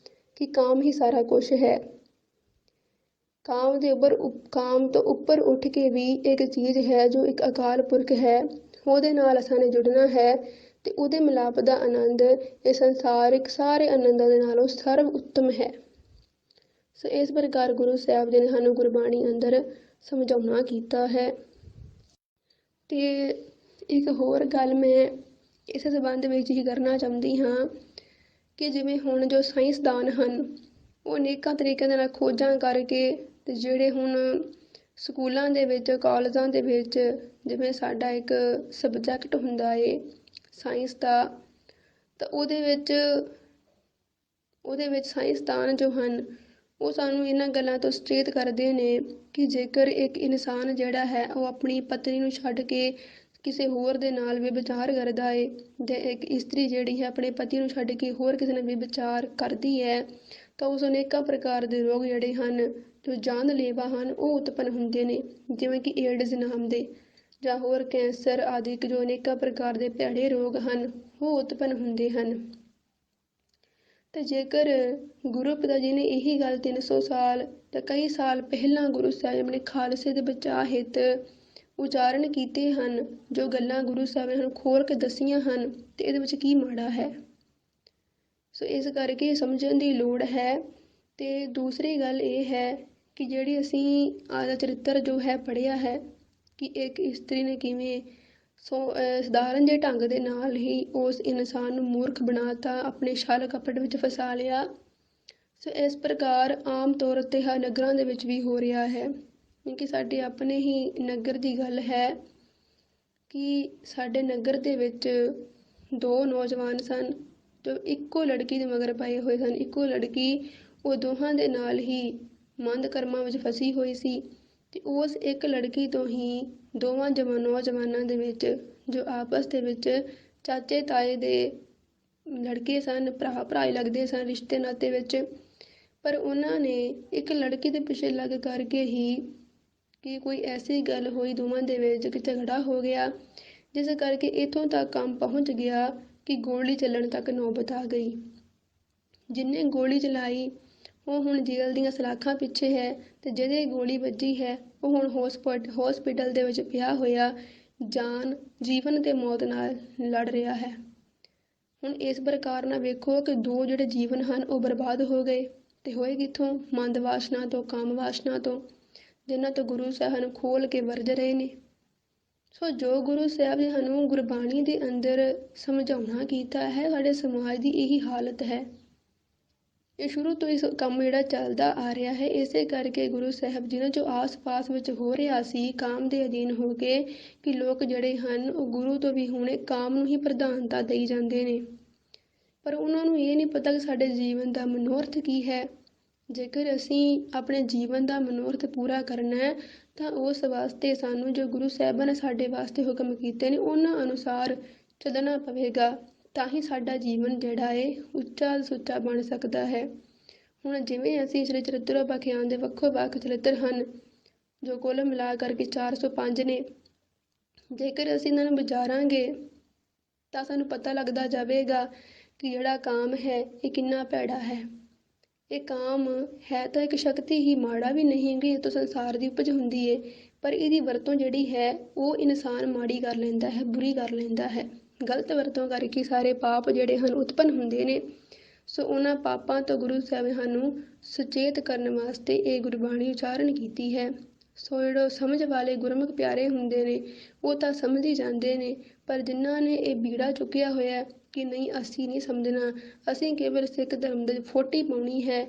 ਕਿ ਕਾਮ ਹੀ ਸਾਰਾ ਕੁਛ ਹੈ। ਕਾਮ ਤੋਂ ਉੱਪਰ ਉੱਠ ਕੇ ਵੀ ਇੱਕ ਚੀਜ਼ ਹੈ ਜੋ ਇੱਕ ਅਕਾਲ ਪੁਰਖ ਹੈ, ਉਹਦੇ ਨਾਲ ਅਸਾਂ ਨੇ ਜੁੜਨਾ ਹੈ ਤੇ ਉਹਦੇ ਮਿਲਾਪ ਦਾ ਆਨੰਦ ਇਹ ਸੰਸਾਰਿਕ ਸਾਰੇ ਆਨੰਦਾਂ ਦੇ ਨਾਲੋਂ ਸਰਵ ਉੱਤਮ ਹੈ। ਸੋ ਇਸ ਪ੍ਰਕਾਰ ਗੁਰੂ ਸਾਹਿਬ ਜੀ ਨੇ ਸਾਨੂੰ ਗੁਰਬਾਣੀ ਅੰਦਰ ਸਮਝਾਉਣਾ ਕੀਤਾ ਹੈ। ਤੇ ਇੱਕ ਹੋਰ ਗੱਲ ਮੈਂ ਇਸ ਸੰਬੰਧ ਵਿੱਚ ਹੀ ਕਰਨਾ ਚਾਹੁੰਦੀ ਹਾਂ ਕਿ ਜਿਵੇਂ ਹੁਣ ਜੋ ਸਾਇੰਸਦਾਨ ਹਨ ਉਹ ਅਨੇਕਾਂ ਤਰੀਕਿਆਂ ਦੇ ਨਾਲ ਖੋਜਾਂ ਕਰਕੇ ਤੇ ਜਿਹੜੇ ਹੁਣ ਸਕੂਲਾਂ ਦੇ ਵਿੱਚ, ਕਾਲਜਾਂ ਦੇ ਵਿੱਚ ਜਿਵੇਂ ਸਾਡਾ ਇੱਕ ਸਬਜੈਕਟ ਹੁੰਦਾ ਏ ਸਾਇੰਸ ਦਾ, ਤਾਂ ਉਹਦੇ ਵਿੱਚ ਸਾਇੰਸਦਾਨ ਜੋ ਹਨ ਉਹ ਸਾਨੂੰ ਇਹਨਾਂ ਗੱਲਾਂ ਤੋਂ ਸੁਚੇਤ ਕਰਦੇ ਨੇ ਕਿ ਜੇਕਰ ਇੱਕ ਇਨਸਾਨ ਜਿਹੜਾ ਹੈ ਉਹ ਆਪਣੀ ਪਤਨੀ ਨੂੰ ਛੱਡ ਕੇ ਕਿਸੇ ਹੋਰ ਦੇ ਨਾਲ ਵਿਵਚਾਰ ਕਰਦਾ ਏ, ਜਾਂ ਇੱਕ ਇਸਤਰੀ ਜਿਹੜੀ ਹੈ ਆਪਣੇ ਪਤੀ ਨੂੰ ਛੱਡ ਕੇ ਹੋਰ ਕਿਸੇ ਨਾਲ ਵਿਵਚਾਰ ਕਰਦੀ ਹੈ, ਤਾਂ ਉਸ ਅਨੇਕਾਂ ਪ੍ਰਕਾਰ ਦੇ ਰੋਗ ਜਿਹੜੇ ਹਨ ਜੋ ਜਾਨਲੇਵਾ ਹਨ ਉਹ ਉਤਪੰਨ ਹੁੰਦੇ ਨੇ, ਜਿਵੇਂ ਕਿ ਏਡਜ਼ ਨਾਮ ਦੇ ਜਾਂ ਹੋਰ ਕੈਂਸਰ ਆਦਿ ਜੋ ਅਨੇਕਾਂ ਪ੍ਰਕਾਰ ਦੇ ਭੈੜੇ ਰੋਗ ਹਨ ਉਹ ਉਤਪੰਨ ਹੁੰਦੇ ਹਨ। ਤੇ ਜੇਕਰ ਗੁਰੂ ਪਿਤਾ ਜੀ ਨੇ ਇਹੀ ਗੱਲ 300 ਸਾਲ ਜਾਂ ਕਈ ਸਾਲ ਪਹਿਲਾਂ ਗੁਰੂ ਸਾਹਿਬ ਨੇ ਖਾਲਸੇ ਦੇ ਬਚਾਅ ਹਿੱਤ ਉਚਾਰਨ ਕੀਤੇ ਹਨ, ਜੋ ਗੱਲਾਂ ਗੁਰੂ ਸਾਹਿਬ ਨੇ ਸਾਨੂੰ ਖੋਲ ਕੇ ਦੱਸੀਆਂ ਹਨ, ਤੇ ਇਹਦੇ ਵਿੱਚ ਕੀ ਮਾੜਾ ਹੈ। ਸੋ ਇਸ ਕਰਕੇ ਸਮਝਣ ਦੀ ਲੋੜ ਹੈ। ਤੇ ਦੂਸਰੀ ਗੱਲ ਇਹ ਹੈ ਕਿ ਜਿਹੜੀ ਅਸੀਂ ਆਦਾ ਚਰਿੱਤਰ ਜੋ ਹੈ ਪੜ੍ਹਿਆ ਹੈ ਕਿ ਇੱਕ ਇਸਤਰੀ ਨੇ ਕਿਵੇਂ ਸਧਾਰਨ ਜਿਹੇ ਢੰਗ ਦੇ ਨਾਲ ਹੀ ਉਸ ਇਨਸਾਨ ਨੂੰ ਮੂਰਖ ਬਣਾਤਾ, ਆਪਣੇ ਛਲ ਕਪਟ ਵਿੱਚ ਫਸਾ ਲਿਆ। ਸੋ ਇਸ ਪ੍ਰਕਾਰ ਆਮ ਤੌਰ 'ਤੇ ਨਗਰਾਂ ਦੇ ਵਿੱਚ ਵੀ ਹੋ ਰਿਹਾ ਹੈ, ਕਿਉਂਕਿ ਸਾਡੇ ਆਪਣੇ ਹੀ ਨਗਰ ਦੀ ਗੱਲ ਹੈ ਕਿ ਸਾਡੇ ਨਗਰ ਦੇ ਵਿੱਚ 2 ਨੌਜਵਾਨ ਸਨ ਜੋ ਇੱਕੋ ਲੜਕੀ ਦੇ ਮਗਰ ਪਏ ਹੋਏ ਸਨ। ਇੱਕੋ ਲੜਕੀ, ਉਹ ਦੋਹਾਂ ਦੇ ਨਾਲ ਹੀ ਮੰਦ ਕਰਮਾਂ ਵਿੱਚ ਫਸੀ ਹੋਈ ਸੀ ਤੇ ਉਸ ਇੱਕ ਲੜਕੀ ਤੋਂ ਹੀ ਦੋਵਾਂ ਨੌਜਵਾਨਾਂ ਦੇ ਵਿੱਚ ਜੋ ਆਪਸ ਦੇ ਵਿੱਚ ਚਾਚੇ ਤਾਏ ਦੇ ਲੜਕੇ ਸਨ, ਭਰਾ ਹੀ ਲੱਗਦੇ ਸਨ ਰਿਸ਼ਤੇ ਨਾਤੇ ਵਿੱਚ, ਪਰ ਉਹਨਾਂ ਨੇ ਇੱਕ ਲੜਕੀ ਦੇ ਪਿੱਛੇ ਲੱਗ ਕਰਕੇ ਹੀ ਕਿ ਕੋਈ ਐਸੀ ਗੱਲ ਹੋਈ ਦੋਵਾਂ ਦੇ ਵਿੱਚ ਕਿ ਝਗੜਾ ਹੋ ਗਿਆ, ਜਿਸ ਕਰਕੇ ਇੱਥੋਂ ਤੱਕ ਕੰਮ ਪਹੁੰਚ ਗਿਆ ਕਿ ਗੋਲੀ ਚੱਲਣ ਤੱਕ ਨੌਬਤ ਆ ਗਈ। ਜਿਹਨੇ ਗੋਲੀ ਚਲਾਈ ਉਹ ਹੁਣ ਜੇਲ੍ਹ ਦੀਆਂ ਸਲਾਖਾਂ ਪਿੱਛੇ ਹੈ ਤੇ ਜਿਹਦੇ ਗੋਲੀ ਵੱਜੀ ਹੈ ਉਹ ਹੁਣ ਹੌਸਪੀਟਲ ਦੇ ਵਿੱਚ ਪਿਆ ਹੋਇਆ ਜੀਵਨ ਤੇ ਮੌਤ ਨਾਲ ਲੜ ਰਿਹਾ ਹੈ। ਹੁਣ ਇਸ ਪ੍ਰਕਾਰ ਨਾਲ ਵੇਖੋ ਕਿ ਦੋ ਜਿਹੜੇ ਜੀਵਨ ਹਨ ਉਹ ਬਰਬਾਦ ਹੋ ਗਏ ਤੇ ਹੋਏ ਕਿੱਥੋਂ? ਮੰਦ ਵਾਸ਼ਨਾ ਤੋਂ, ਕਾਮ ਵਾਸ਼ਨਾ ਤੋਂ, ਜਿਨ੍ਹਾਂ ਤੋਂ ਗੁਰੂ ਸਾਹਿਬ ਨੂੰ ਖੋਲ ਕੇ ਵਰਜ ਰਹੇ ਨੇ। ਸੋ ਜੋ ਗੁਰੂ ਸਾਹਿਬ ਨੇ ਸਾਨੂੰ ਗੁਰਬਾਣੀ ਦੇ ਅੰਦਰ ਸਮਝਾਉਣਾ ਕੀਤਾ ਹੈ, ਸਾਡੇ ਸਮਾਜ ਦੀ ਇਹੀ ਹਾਲਤ ਹੈ। ਇਹ ਸ਼ੁਰੂ ਤੋਂ ਇਸ ਕੰਮ ਜਿਹੜਾ ਚੱਲਦਾ ਆ ਰਿਹਾ ਹੈ। ਇਸੇ ਕਰਕੇ ਗੁਰੂ ਸਾਹਿਬ ਜੀ ਨੇ ਜੋ ਆਸ-ਪਾਸ ਵਿੱਚ ਹੋ ਰਿਹਾ ਸੀ ਕਾਮ ਦੇ ਅਧੀਨ ਹੋ ਕੇ ਕਿ ਲੋਕ ਜਿਹੜੇ ਹਨ ਉਹ ਗੁਰੂ ਤੋਂ ਵੀ ਹੁਣ ਕਾਮ ਨੂੰ ਹੀ ਪ੍ਰਧਾਨਤਾ ਦੇਈ ਜਾਂਦੇ ਨੇ, ਪਰ ਉਹਨਾਂ ਨੂੰ ਇਹ ਨਹੀਂ ਪਤਾ ਕਿ ਸਾਡੇ ਜੀਵਨ ਦਾ ਮਨੋਰਥ ਕੀ ਹੈ। ਜੇਕਰ ਅਸੀਂ ਆਪਣੇ ਜੀਵਨ ਦਾ ਮਨੋਰਥ ਪੂਰਾ ਕਰਨਾ ਹੈ ਤਾਂ ਉਸ ਵਾਸਤੇ ਸਾਨੂੰ ਜੋ ਗੁਰੂ ਸਾਹਿਬਾਂ ਨੇ ਸਾਡੇ ਵਾਸਤੇ ਹੁਕਮ ਕੀਤੇ ਨੇ ਉਹਨਾਂ ਅਨੁਸਾਰ ਚੱਲਣਾ ਪਵੇਗਾ, ਤਾਂ ਹੀ ਸਾਡਾ ਜੀਵਨ ਜਿਹੜਾ ਹੈ ਉੱਚਾ ਸੁੱਚਾ ਬਣ ਸਕਦਾ ਹੈ। ਹੁਣ ਜਿਵੇਂ ਅਸੀਂ ਸ੍ਰੀ ਚਰਿਤ੍ਰ ਪਾਖਿਆਨ ਦੇ ਵੱਖੋ ਵੱਖ ਚਰਿਤ੍ਰ ਹਨ ਜੋ ਕੁੱਲ ਮਿਲਾ ਕਰਕੇ 405 ਨੇ, ਜੇਕਰ ਅਸੀਂ ਇਹਨਾਂ ਨੂੰ ਵਿਚਾਰਾਂਗੇ ਤਾਂ ਸਾਨੂੰ ਪਤਾ ਲੱਗਦਾ ਜਾਵੇਗਾ ਕਿ ਜਿਹੜਾ ਕਾਮ ਹੈ ਇਹ ਕਿੰਨਾ ਭੈੜਾ ਹੈ। ਇਹ ਕਾਮ ਹੈ ਤਾਂ ਇੱਕ ਸ਼ਕਤੀ ਹੀ, ਮਾੜਾ ਵੀ ਨਹੀਂ ਕਿ ਇਹ ਤੋਂ ਸੰਸਾਰ ਦੀ ਉਪਜ ਹੁੰਦੀ ਹੈ, ਪਰ ਇਹਦੀ ਵਰਤੋਂ ਜਿਹੜੀ ਹੈ ਉਹ ਇਨਸਾਨ ਮਾੜੀ ਕਰ ਲੈਂਦਾ ਹੈ, ਬੁਰੀ ਕਰ ਲੈਂਦਾ ਹੈ। ਗਲਤ ਵਰਤੋਂ ਕਰਕੇ ਸਾਰੇ ਪਾਪ ਜਿਹੜੇ ਹਨ ਉਤਪੰਨ ਹੁੰਦੇ ਨੇ। ਸੋ ਉਹਨਾਂ ਪਾਪਾਂ ਤੋਂ ਗੁਰੂ ਸਾਹਿਬ ਸਾਨੂੰ ਸੁਚੇਤ ਕਰਨ ਵਾਸਤੇ ਇਹ ਗੁਰਬਾਣੀ ਉਚਾਰਨ ਕੀਤੀ ਹੈ। ਸੋ ਜਿਹੜੇ ਸਮਝ ਵਾਲੇ ਗੁਰਮੁਖ ਪਿਆਰੇ ਹੁੰਦੇ ਨੇ ਉਹ ਤਾਂ ਸਮਝ ਹੀ ਜਾਂਦੇ ਨੇ, ਪਰ ਜਿਨ੍ਹਾਂ ਨੇ ਇਹ ਬੀੜਾ ਚੁੱਕਿਆ ਹੋਇਆ ਕਿ ਨਹੀਂ ਅਸੀਂ ਨਹੀਂ ਸਮਝਣਾ, ਅਸੀਂ ਕੇਵਲ ਸਿੱਖ ਧਰਮ ਦੇ ਫੋਟੀ ਪਾਉਣੀ ਹੈ,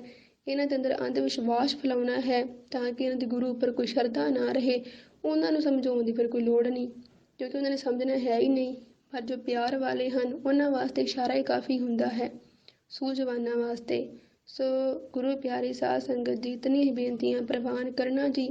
ਇਹਨਾਂ ਦੇ ਅੰਦਰ ਅੰਧ ਵਿਸ਼ਵਾਸ ਫੈਲਾਉਣਾ ਹੈ ਤਾਂ ਕਿ ਇਹਨਾਂ ਦੇ ਗੁਰੂ ਉੱਪਰ ਕੋਈ ਸ਼ਰਧਾ ਨਾ ਰਹੇ, ਉਹਨਾਂ ਨੂੰ ਸਮਝਾਉਣ ਦੀ ਫਿਰ ਕੋਈ ਲੋੜ ਨਹੀਂ, ਕਿਉਂਕਿ ਉਹਨਾਂ ਨੇ ਸਮਝਣਾ ਹੈ ਹੀ ਨਹੀਂ। ਪਰ ਜੋ ਪਿਆਰ ਵਾਲੇ ਹਨ ਉਹਨਾਂ ਵਾਸਤੇ ਇਸ਼ਾਰਾ ਹੀ ਕਾਫੀ ਹੁੰਦਾ ਹੈ, ਸੂਝਵਾਨਾਂ ਵਾਸਤੇ। ਸੋ ਗੁਰੂ ਪਿਆਰੀ ਸਾਧ ਸੰਗਤ ਜੀ, ਇਤਨੀਆਂ ਹੀ ਬੇਨਤੀਆਂ ਪ੍ਰਵਾਨ ਕਰਨਾ ਜੀ।